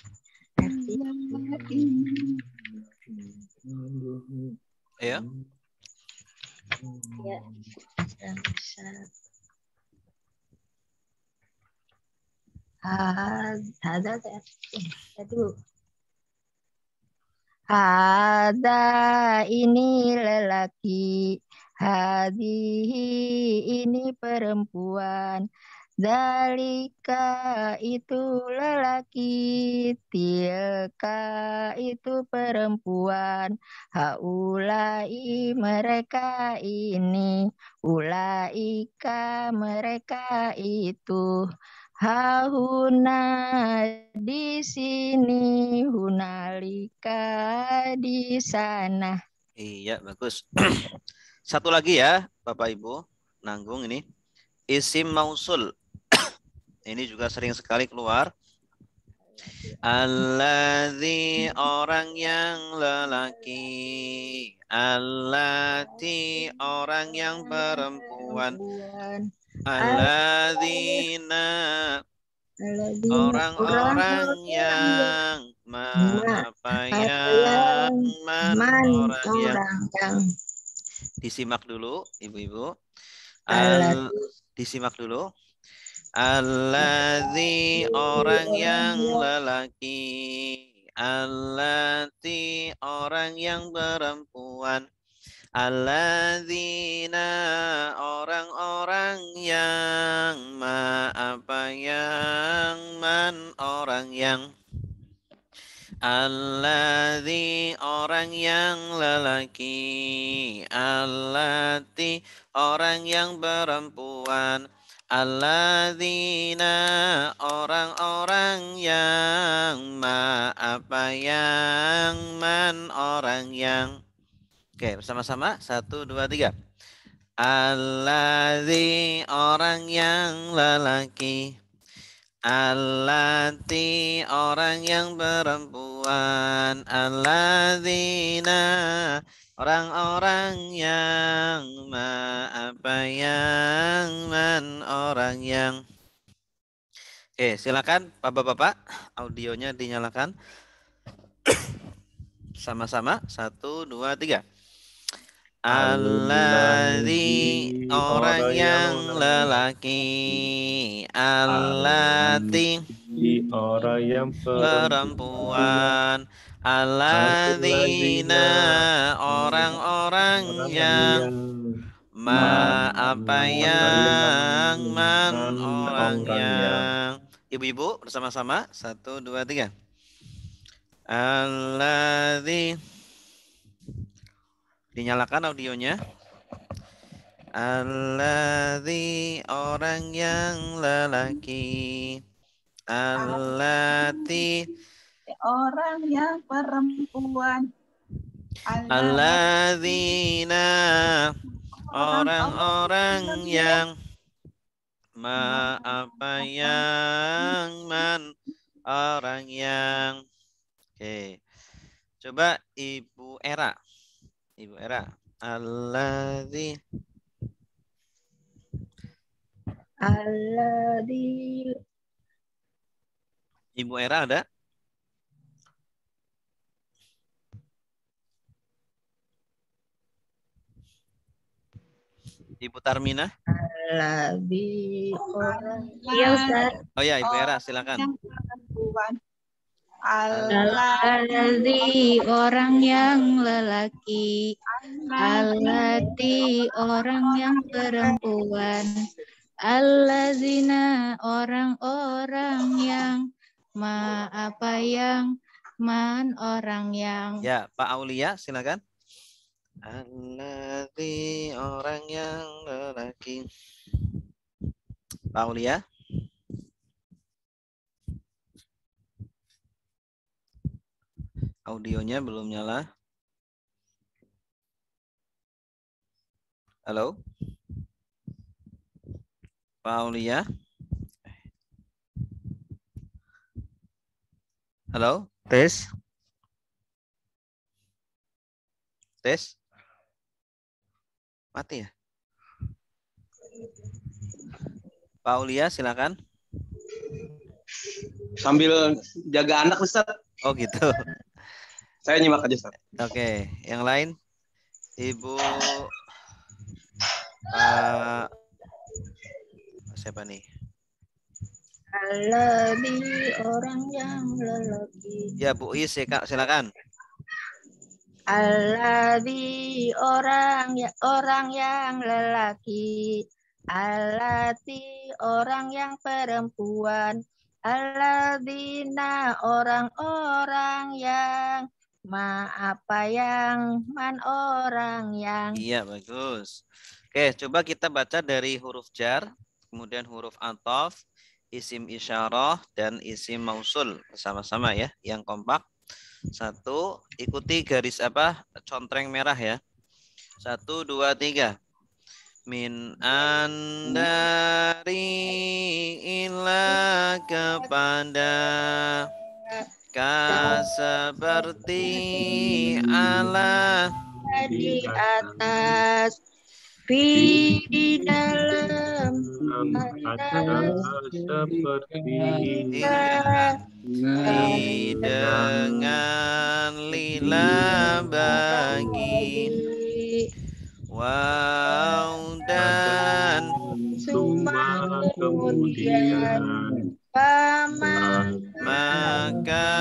Ya. Ya. Ada ini lelaki, hadihi ini perempuan, dalika itu lelaki, tilka itu perempuan, haulai mereka ini, ulaika mereka itu. Hauna di sini, hunalika di sana. Iya, bagus. Satu lagi ya, Bapak Ibu, nanggung ini. Isim mausul. Ini juga sering sekali keluar. Alladzi orang yang lelaki. Allati orang yang perempuan. Alladzina orang-orang yang apa yang orang yang disimak dulu ibu-ibu disimak dulu. Alladzi orang yang lelaki, allati orang yang perempuan. Alladzina orang-orang yang apa yang man orang yang. Alladzi orang yang lelaki, allati orang yang perempuan. Alladzina orang-orang yang apa yang man orang yang. Oke, bersama-sama. 1, 2, 3. Alladzi orang yang lelaki. Allati orang yang perempuan. Alladzina orang-orang yang. Apa yang. Man orang yang. Oke, silakan Bapak-bapak, audionya dinyalakan. Sama-sama, 1, 2, 3. Alladzi orang yang lelaki. Allati orang yang perempuan. Alladzina orang-orang yang. Apa yang. Man orang yang. Ibu-ibu bersama-sama, 1, 2, 3. Alladzi. Dinyalakan audionya. Alladzi orang yang lelaki. Allati orang yang perempuan. Alladzina orang-orang yang. Apa yang. Man orang yang. Oke. Coba Ibu Era. Ibu Era. Alladzi. Ibu Era ada? Ibu Tarmina? Iya, Ustaz. Oh ya, Ibu Era, silakan. Alladzi orang yang lelaki. Allati orang yang perempuan. Alladzina orang-orang yang. Apa yang. Man orang yang. Ya, Pak Aulia, silakan. Alladzi orang yang lelaki. Pak Aulia. Audionya belum nyala. Halo? Pak Aulia? Halo? Tes? Tes? Mati ya? Pak Aulia, silakan. Sambil jaga anak, Ustaz. Oh gitu. Saya nyimak aja, Ustaz. Oke, yang lain? Ibu siapa nih? Alladzi orang yang lelaki. Ya, Bu Is, silakan. Alladzi orang yang lelaki. Allati orang yang perempuan. Alladzina orang-orang yang. Apa yang. Man orang yang. Iya, bagus. Oke, coba kita baca dari huruf jar, kemudian huruf athof, isim isyarah, dan isim mausul bersama-sama ya, yang kompak. 1, ikuti garis contreng merah ya. 1, 2, 3. Min andari ila kepada. Seperti ala di atas. Di dalam. Seperti dengan lila bagi. Wow dan semua kemudian maka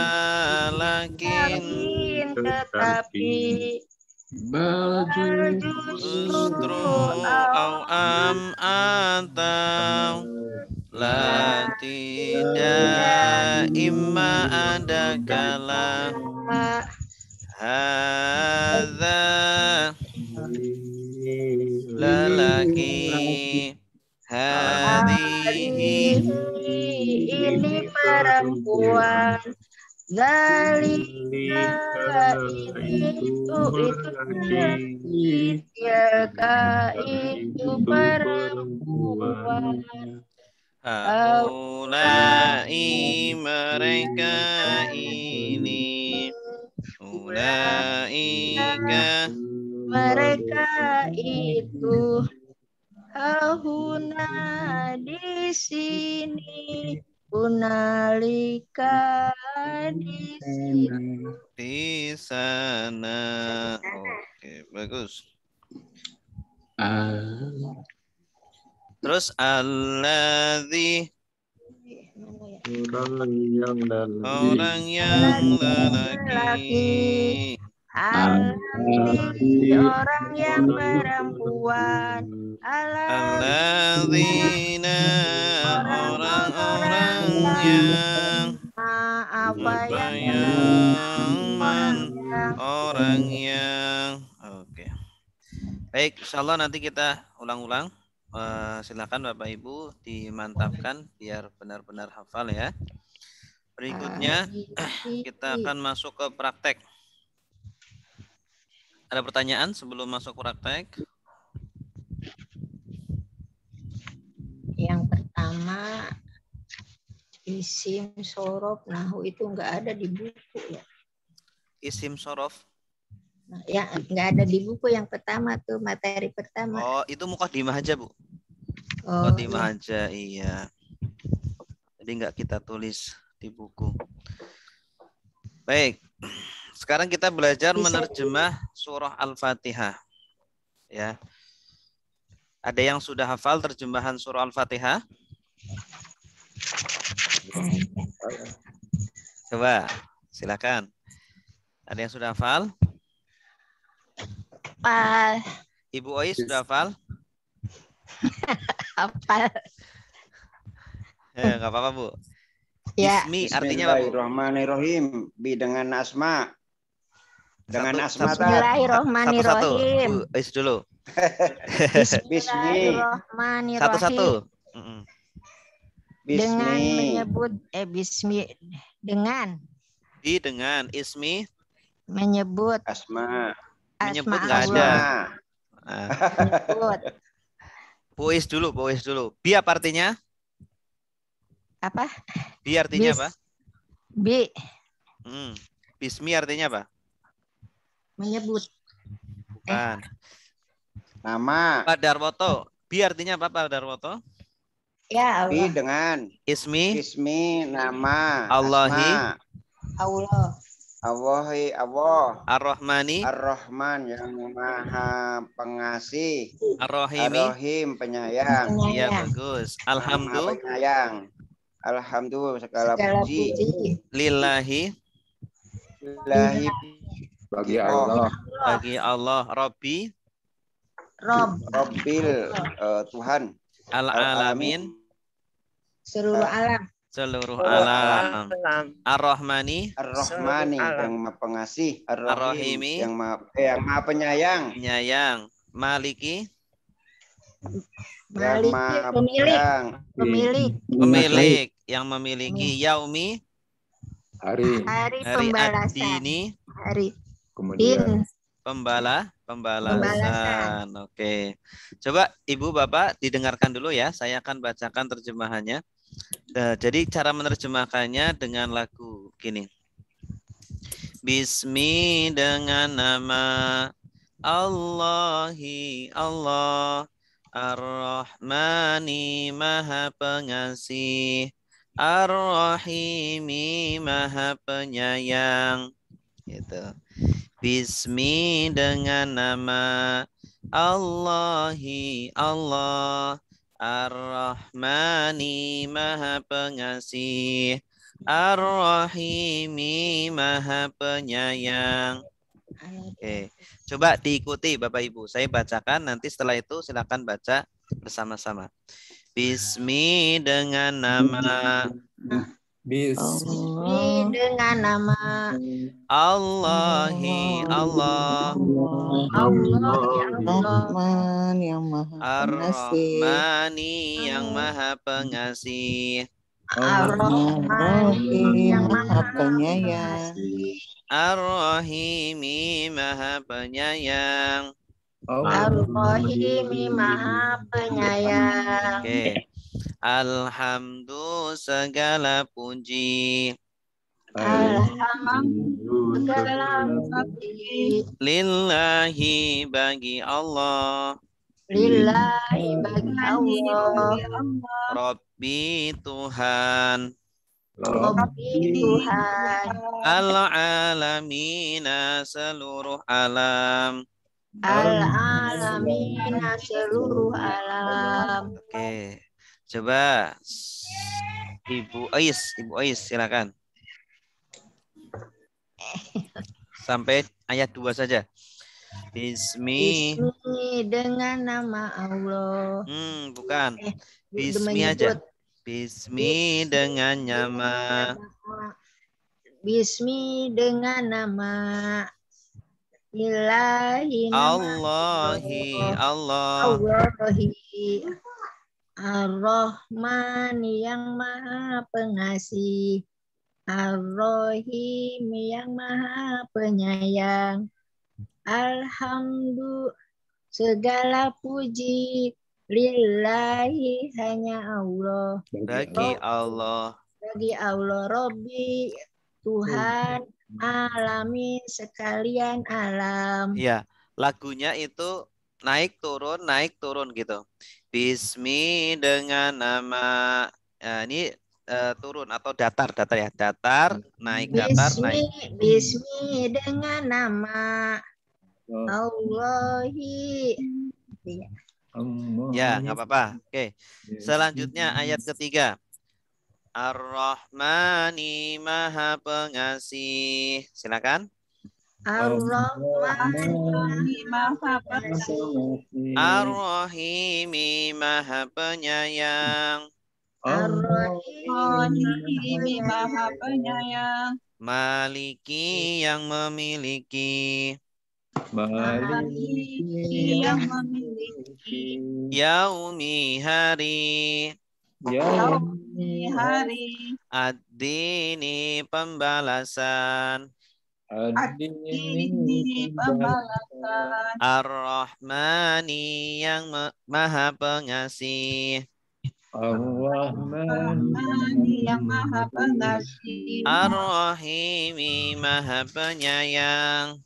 lakin tetapi justru atau la tidak imma ada kala hadza lelaki hadhihi ini perempuan Zalika itu tilka itu perempuan. Haulai mereka ini. Ulaika Mereka itu hahuna di sini, hunalika di sini. di sana. Oke, bagus. Terus alladzi orang yang lelaki. Alladzi orang yang perempuan. Alladzina orang-orang yang Apa yang orang yang oke. Baik, insyaallah nanti kita ulang-ulang. Silakan Bapak Ibu dimantapkan biar benar-benar hafal ya. Berikutnya kita akan masuk ke praktek. Ada pertanyaan sebelum masuk praktek? Yang pertama, isim sorof nahu itu enggak ada di buku ya. Isim sorof? Nah, ya enggak ada di buku yang pertama tuh, materi pertama. Oh, itu mukadimah aja, Bu. Oh, Mukadimah aja, iya. Jadi enggak kita tulis di buku. Baik. Sekarang kita belajar menerjemah surah Al-Fatihah. Ya. Ada yang sudah hafal terjemahan surah Al-Fatihah? Coba, silakan. Ada yang sudah hafal? Hafal. Ibu Oi sudah hafal? Hafal. Enggak apa-apa, Bu. Ya. Bismi artinya apa, Bu? Bismillahirrahmanirrahim. Dengan asma. Dengan asma. Bismillahirrahmanirrahim. Bu, Is dulu. Bismillahirrahmanirrahim. Satu-satu. Dengan menyebut dengan ismi menyebut asma. Menyebut enggak ada. Menyebut. Puis dulu. Bi apa artinya? Apa? Bi artinya apa? Bi. Bismi artinya apa? Menyebut. Bukan. Nama. Pak Darwoto. Bi artinya apa, Pak Darwoto? Ya Allah. Bi dengan ismi nama. Allahi. Asma. Allah. Allahi Allah. Ar-Rahmani. Ar-Rahman yang maha pengasih. Ar-Rahimi. Ar-Rahim penyayang. Iya, bagus. Alhamdulillah. Penyayang. Alhamdulillah segala puji. Lillahi. Lillahi bagi Allah. Bagi Allah. Rabbi. Rabbil Tuhan. Al-alamin. Seluruh alam. Seluruh alam. Ar-Rahmani. Ar-Rahmani yang maha pengasih. Ar-Rahimi yang maha penyayang. Penyayang. Maliki. Pemilik yang memiliki. Yaumi. Hari pembalasan. Ad-dini. Hari. Kemudian Pembalasan. Oke. Coba Ibu Bapak didengarkan dulu ya. Saya akan bacakan terjemahannya. Jadi cara menerjemahkannya dengan lagu gini. Bismi dengan nama Allahi Allah. Ar-Rahmani maha pengasih. Ar-Rahimi maha penyayang. Gitu. Bismi dengan nama Allahi Allah. Ar-Rahmani maha pengasih. Ar-Rahimi maha penyayang. Oke, coba diikuti Bapak Ibu. Saya bacakan, nanti setelah itu silakan baca bersama-sama. Bismi dengan nama Bismi dengan nama Allahi Allah. Ar-Rahman yang maha pengasih. Ar-Rahmani yang maha pengasih. Ar-Rahman yang Maha Penyayang. Ar-Rahimi Maha Penyayang. Ar-Rahimi Maha Penyayang. Oke. Alhamdulillah segala puji. Alhamdulillah segala puji. Lillahi bagi Allah. Lillahi bagi Allah. Rabbi Tuhan. Rabbi Tuhan. Al-alamina seluruh alam. Al-alamina seluruh alam. Oke. Coba Ibu Ais silakan. Sampai ayat 2 saja. Bismi dengan nama Allah. Bukan. Bismi aja. Bismi dengan nama. Bismi dengan nama Ilahi Allahi Allah. Allahi Ar-Rahman yang Maha Pengasih. Ar-Rahim yang Maha Penyayang. Alhamdulillah segala puji lillahi hanya Allah. Bagi Allah. Bagi Allah. Rabbi Tuhan alamin sekalian alam. Ya, lagunya itu naik turun gitu. Bismi dengan nama ini turun atau datar ya. Datar, naik datar, naik. Bismi dengan nama Allahi. Ya, nggak apa-apa. Oke. Selanjutnya ayat ketiga. Ar-Rahmani Maha Pengasih. Silakan. Ar-Rahmani Maha Pengasih. Ar-Rahimi Maha Penyayang. Ar-Rahimi Maha Penyayang. Maliki yang memiliki. Maliki yang memiliki. Yaumi hari. Yaumi hari. Ad-dini pembalasan. Ad-dini pembalasan. Ar-Rahmani yang Maha Pengasih. Ar-Rahmani yang Maha Pengasih. Ar-Rahimi Maha Penyayang.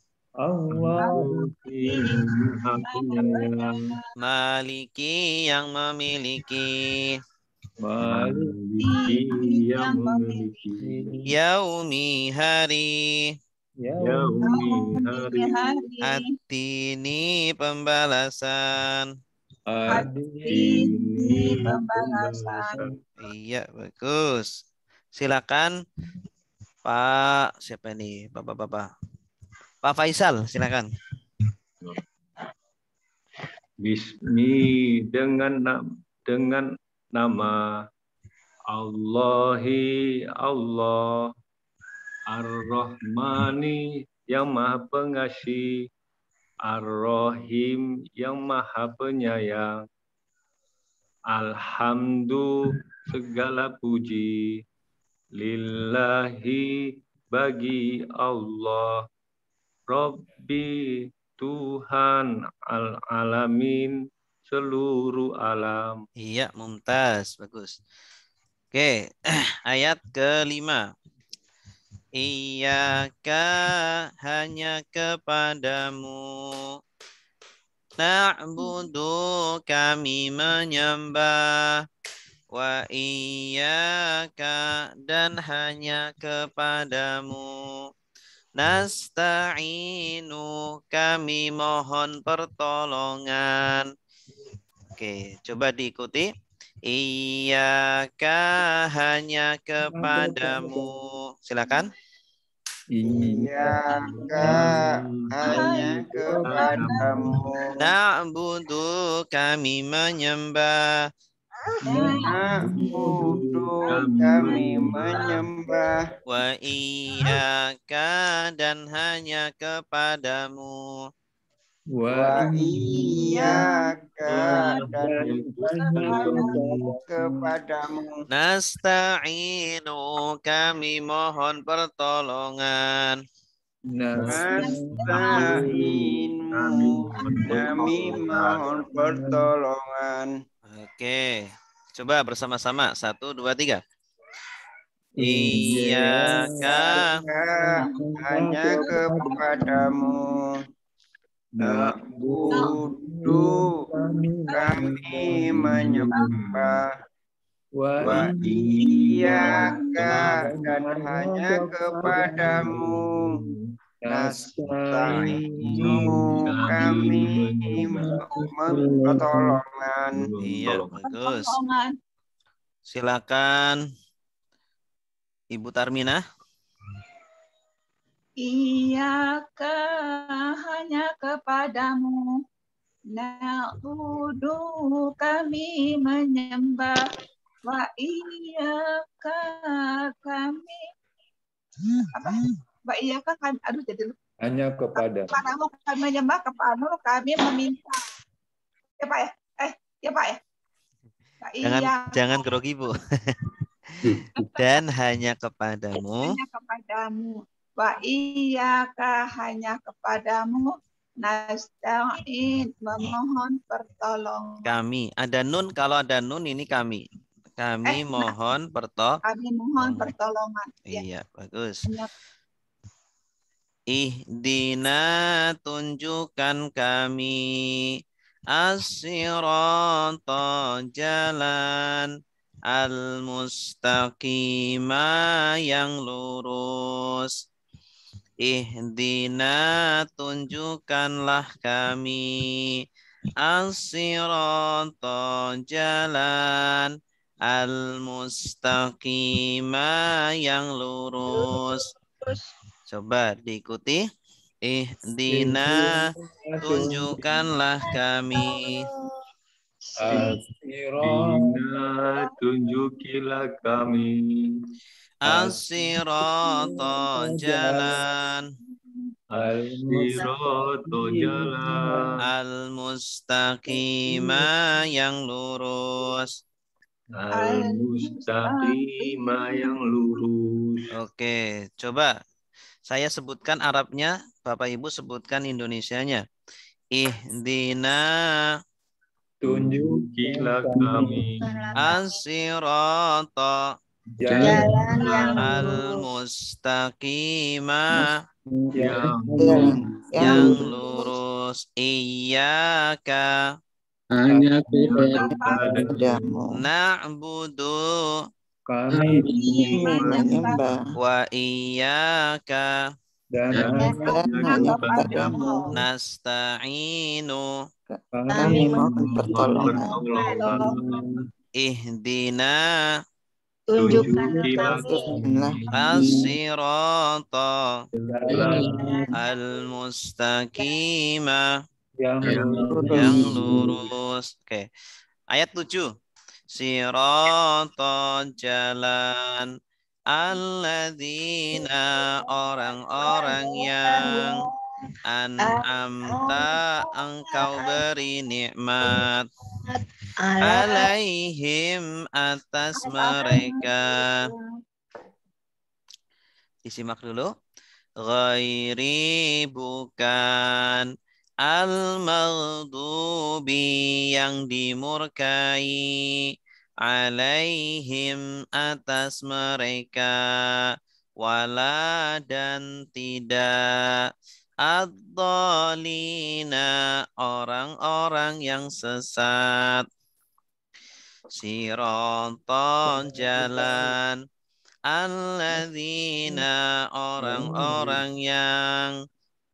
Maliki yang memiliki. Maliki yang memiliki. Yaumi hari. Yaumi hari. Ad-dini pembalasan. Ad-dini pembalasan. Iya, bagus. Silakan Pak, siapa ini? Bapak. Pak Faisal, silakan. Bismi dengan nama Allahi Allah. Ar-Rahmani yang Maha Pengasih. Ar-Rahim yang Maha Penyayang. Alhamdulillah segala puji lillahi bagi Allah. Rabbi Tuhan al-alamin seluruh alam. Iya, mumtaz, bagus. Oke, ayat ke-5. Iyyaka hanya kepadamu. Na'budu kami menyembah. Wa iyyaka dan hanya kepadamu. Nasta'inu kami mohon pertolongan. Oke, coba diikuti. Iyyaka hanya kepadamu. Silakan. Iyyaka hanya kepadamu. Na'budu kami menyembah. Na'budu kami menyembah. Wa iyyaka dan hanya kepadamu. Wa iyyaka dan kepadamu. Nasta'inu, kami mohon pertolongan. Nasta'inu, kami mohon pertolongan. Oke, coba bersama-sama. 1, 2, 3. Iyyaka hanya kepadamu. Na'budu, kami menyembah. Wa iyyaka, dan hanya kepadamu. Nasta'inu, kami memohon pertolongan. Iya, bagus. Silakan Ibu Tarminah. Iyyaka, hanya kepadamu. Na'budu, kami menyembah. Wa iyyaka, kami Wa iyyaka kami, aduh jadi hanya kepadamu kami menyembah, kepadamu kami meminta. Ya Pak ya? Ya Pak ya? Jangan grogi, Bu. Dan hanya kepadamu. Hanya kepadamu. Wa iyyaka, hanya kepadamu. Nasta'in, memohon pertolongan. Kami. Ada nun, kalau ada nun ini kami. Kami mohon pertolongan. Kami mohon pertolongan. Iya, bagus. Ihdina, tunjukkan kami as-sirata, jalan al-mustaqima, yang lurus. Ihdina, tunjukkanlah kami as-sirata, jalan al-mustaqima, yang lurus. Coba diikuti. Ihdina, tunjukkanlah kami. Ihdina, tunjukilah kami. As-sirata, jalan. As-sirata, jalan. Al-mustaqima, yang lurus. Al-mustaqima, yang lurus. Oke, coba saya sebutkan Arabnya, Bapak Ibu sebutkan Indonesianya. Ihdina, tunjukilah kami. as-sirata, jalan yang al-mustaqima, yang lurus. Iyyaka, hanya kepadamu. Na'budu, kami menyembah. wa iyyaka, dan hanya kepadamu. Nasta'inu, Kami mohon pertolongan. Ihdina, Tunjukkanlah as-sirata, al-mustaqima, yang lurus. Oke. Ayat 7. Sirata, jalan, alladzina, orang-orang yang an'amta, engkau beri nikmat, alaihim, atas mereka. Disimak dulu. Ghairi, bukan, al-maghdubi, yang dimurkai, alaihim, atas mereka, wala, dan tidak, ad-dhalina, orang-orang yang sesat. Siratan, jalan, alladzina, orang-orang yang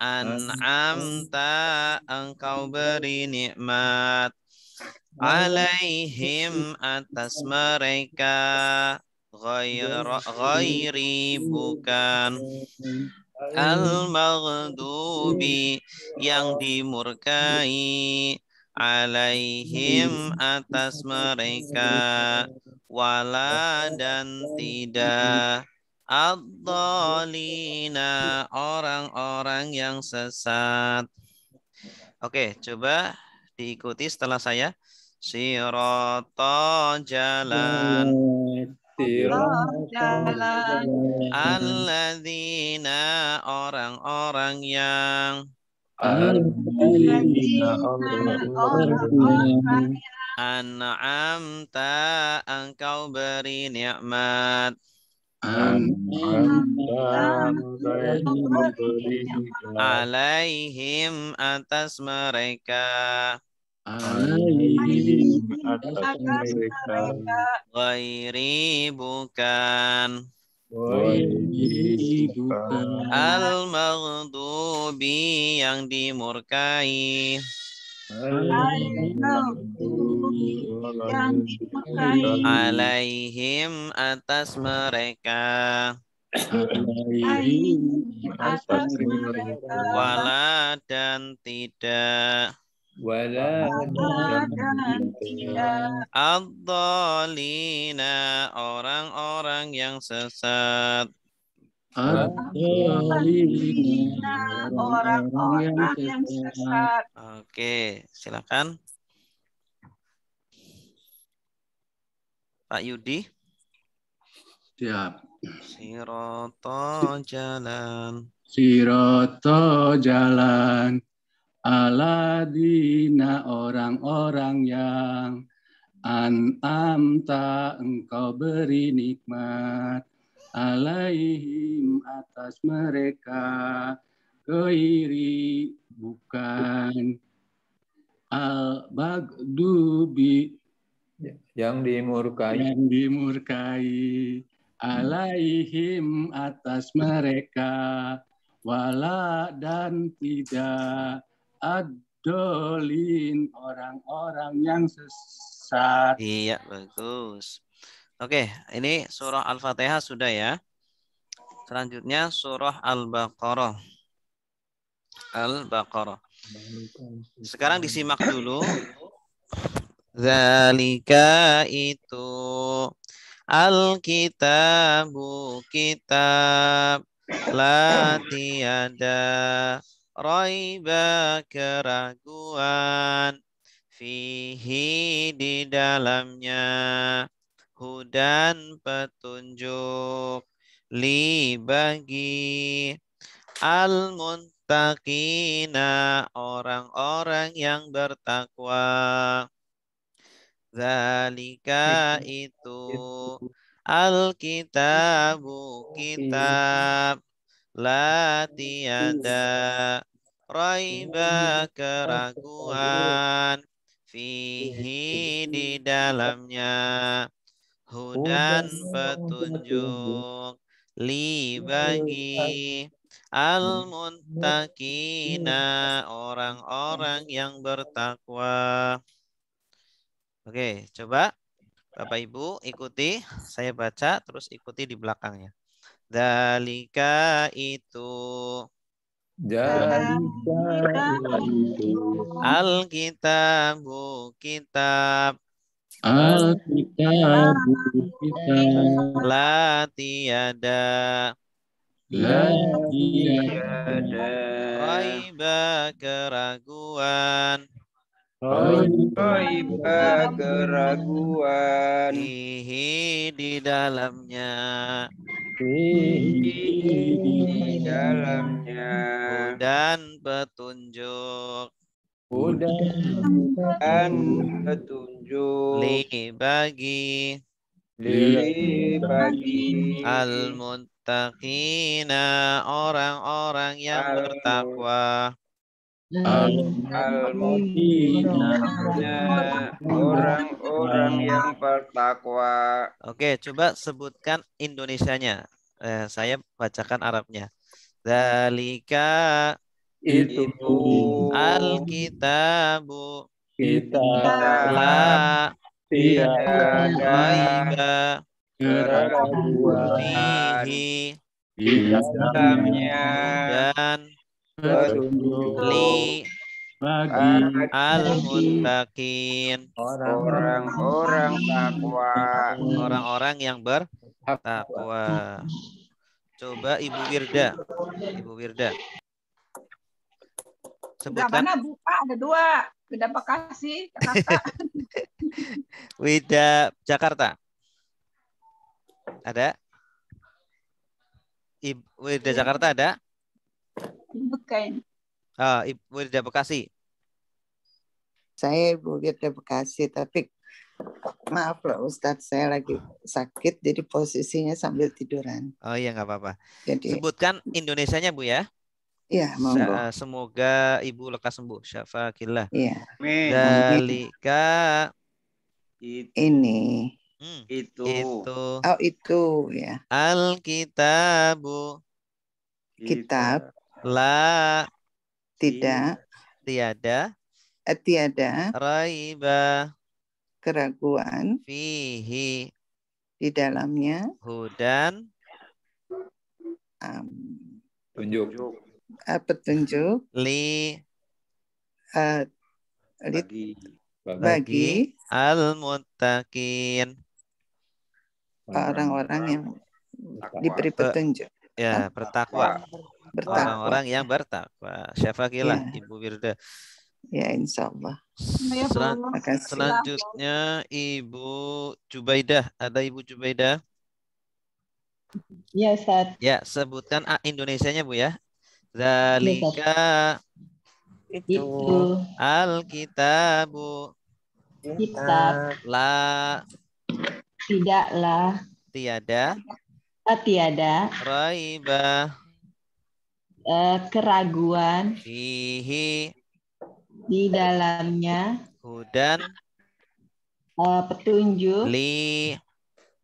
an'amta, engkau beri nikmat, alaihim, atas mereka, ghairi, bukan, al-maghdubi, yang dimurkai, alaihim, atas mereka, wala, dan tidak, ad-dhalina, orang-orang yang sesat. Oke, coba diikuti setelah saya. Sirata jalan. jalan Alladzina orang-orang yang orang-orang an'amta engkau beri nikmat. Alaihim atas mereka. Ghairi bukan. Al-maghdubi yang dimurkai. Alaihim atas mereka. Wala dan tidak. Ad-dhalina orang-orang yang sesat. orang-orang yang sesat. Oke, silakan. Pak Yudi. Siap. Sirata jalan. Sirata jalan. Aladina orang-orang yang an'amta engkau beri nikmat. Alaihim atas mereka. Ghairi bukan. Al-Baghdubi yang dimurkai. Yang dimurkai. Alaihim atas mereka. Wala dan tidak. Ad-dolin orang-orang yang sesat. Iya, bagus. Oke, ini surah Al-Fatihah sudah ya. Selanjutnya surah Al-Baqarah. Al-Baqarah. Sekarang disimak dulu. Zalika itu Al-kitabu kitab la tiada raiba keraguan fihi di dalamnya hudan petunjuk li bagi al-muttaqina orang-orang yang bertakwa. Zalika itu al-kitabu kitab la tiada raiba keraguan fihi di dalamnya hudan petunjuk li bagi al-muttaqina orang-orang yang bertakwa. Oke, coba Bapak Ibu ikuti, saya baca terus ikuti di belakangnya. Dzalika itu Al-kitabu kitab Al-kitabu kitab la tiada raiba keraguan fihi di dalamnya hudan petunjuk li bagi al-muttaqina orang-orang yang bertakwa. Orang-orang yang bertakwa. Oke, coba sebutkan Indonesianya. Saya bacakan Arabnya. Dzalika itu al-kitabu kita la raiba keraguan fihi di dalamnya dan petunjuk li bagi al-muttaqin orang-orang takwa. Orang-orang yang bertakwa. Coba Ibu Wirda. Ibu Wirda. Sebelah mana Bu? Pak, ada dua. Beda Bekasi, Jakarta. Wida Jakarta. Ada? Wida Jakarta ada? Bukan. Wida Bekasi. Saya Ibu Wirda Bekasi, tapi maaf loh Ustadz, saya lagi sakit, jadi posisinya sambil tiduran. Oh iya, nggak apa-apa. Jadi, sebutkan Indonesianya Bu ya. iya, monggo. Semoga Ibu lekas sembuh. Syafakillah. Iya. Dalika. Ini. Itu. Oh, itu ya. Alkitabu. Kitab. La. Tidak. Tiada. Tiada. Raiba. Keraguan. Fihi. Di dalamnya. Hudan. Tunjuk. Petunjuk. Bagi al-muttaqin, orang-orang yang diberi petunjuk. Ya, bertakwa. Orang-orang yang bertakwa. Syafakillah, ya. Ibu Wirda. Ya, insya Allah. Selanjutnya Ibu Jubaidah. Ada Ibu Jubaidah? Ya, Ustaz. Ya, sebutkan Indonesianya Bu ya. Zalika. Itu. Alkitabu. Kitab. La. Tidaklah. Tiada. Tiada. Raiba. Keraguan. Fihi. Di dalamnya. Hudan. Petunjuk.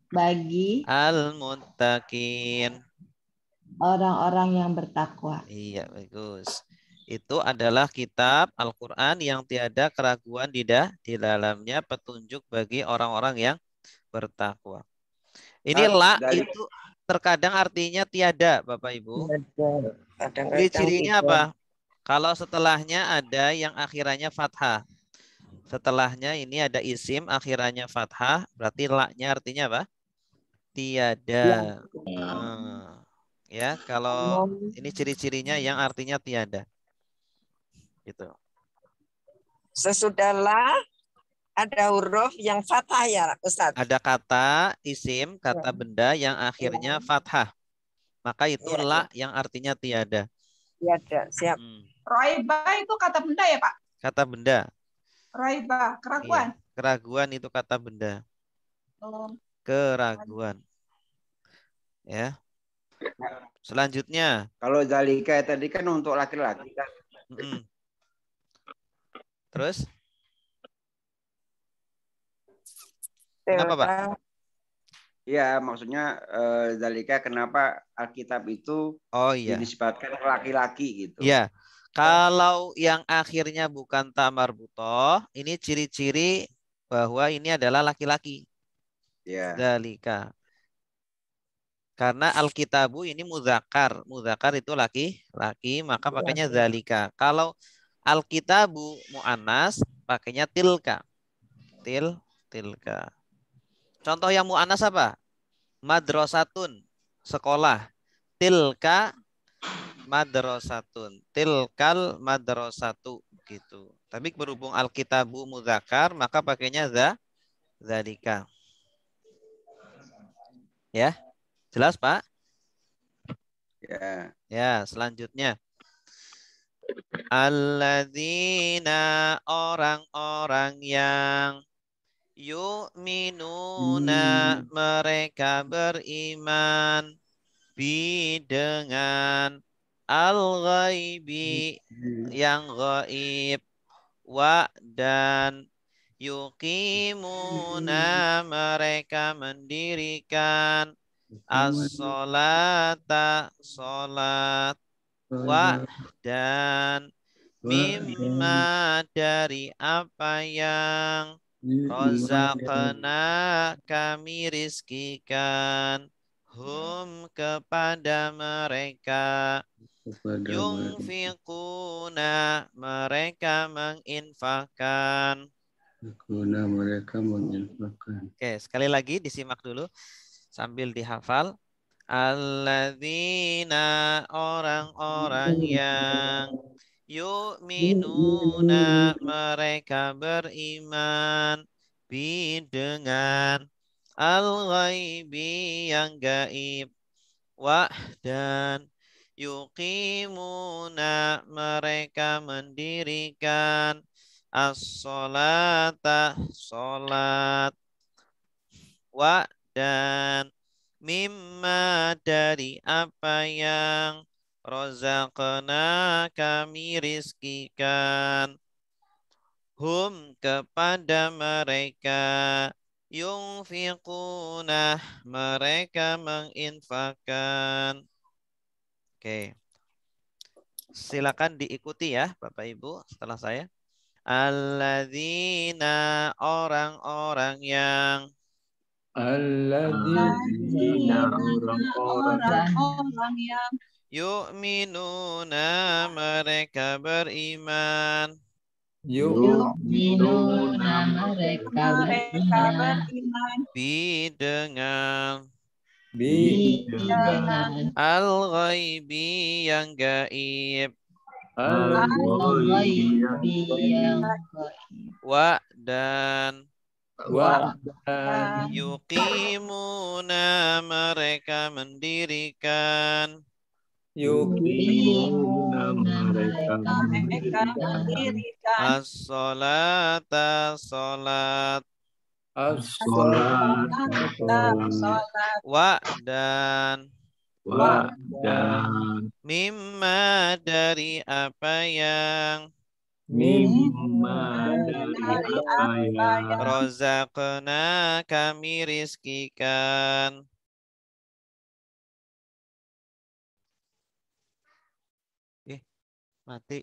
Bagi. Al-muttaqin. Orang-orang yang bertakwa. Iya, bagus. Itu adalah kitab Al-Quran yang tiada keraguan di dalamnya, petunjuk bagi orang-orang yang bertakwa. Ini itu terkadang artinya tiada, Bapak Ibu. Ciri-cirinya apa? Kalau setelahnya ada yang akhirannya fathah. Setelahnya ini ada isim akhirannya fathah, berarti la-nya artinya apa? Tiada. Ya, kalau ini ciri-cirinya yang artinya tiada. Gitu. Sesudahlah ada huruf yang fathah ya, Ustaz. Ada kata isim, kata benda yang akhirnya fathah. Maka itu la yang artinya tiada. Tiada, siap. Raiba itu kata benda ya, Pak? Kata benda. Raiba, keraguan. Iya, keraguan itu kata benda. Keraguan. Ya. Selanjutnya. Kalau zalika tadi kan untuk laki-laki kan. Terus? Kenapa, Pak? Iya, maksudnya zalika kenapa Alkitab itu dinisbatkan ke laki-laki gitu. Iya. Kalau yang akhirnya bukan ta marbutoh, ini ciri-ciri bahwa ini adalah laki-laki. Iya. Zalika. Karena Alkitabu ini muzakkar. Muzakkar itu laki-laki, maka pakainya zalika. Kalau Alkitabu mu'annas, pakainya tilka. Tilka. Contoh yang mu'annas apa? Madrasatun, sekolah. Tilka madrasatun. Tilkal madrasatu gitu. Tapi berhubung Alkitabu muzakkar, maka pakainya zalika. Ya. Jelas, Pak? Ya. Ya, selanjutnya. Alladzina, orang-orang yang yu'minuna, mereka beriman dengan al-ghaibi, yang ghaib, dan yuqimuna, mereka mendirikan as-sholata, sholat, dan mimma, dari apa yang razaqna, kami rizkikan, hum, kepada mereka, yunfiquna, mereka menginfakkan. Oke, sekali lagi disimak dulu sambil dihafal. Alladzina, orang-orang yang Yu'minuna mereka beriman bi dengan al-ghaibi yang gaib. Wa dan yuqimuna mereka mendirikan as-sholata salat. Wa dan mimma dari apa yang rozaqna kami rizkikan hum kepada mereka yunfiquna mereka menginfakkan. Oke. Silakan diikuti ya Bapak Ibu setelah saya. Alladzina orang-orang yang Alladzina orang-orang yang yu'minuna mereka beriman yu'minuna mereka beriman bi dengan dengan al-ghaibi yang gaib. al-ghaibi yang Wa dan dan yuqimuna mereka mendirikan yuqimuna mereka mendirikan as-sholata salat. as-sholat Wa dan mimma dari apa yang rozaqna kami rizkikan. Mati.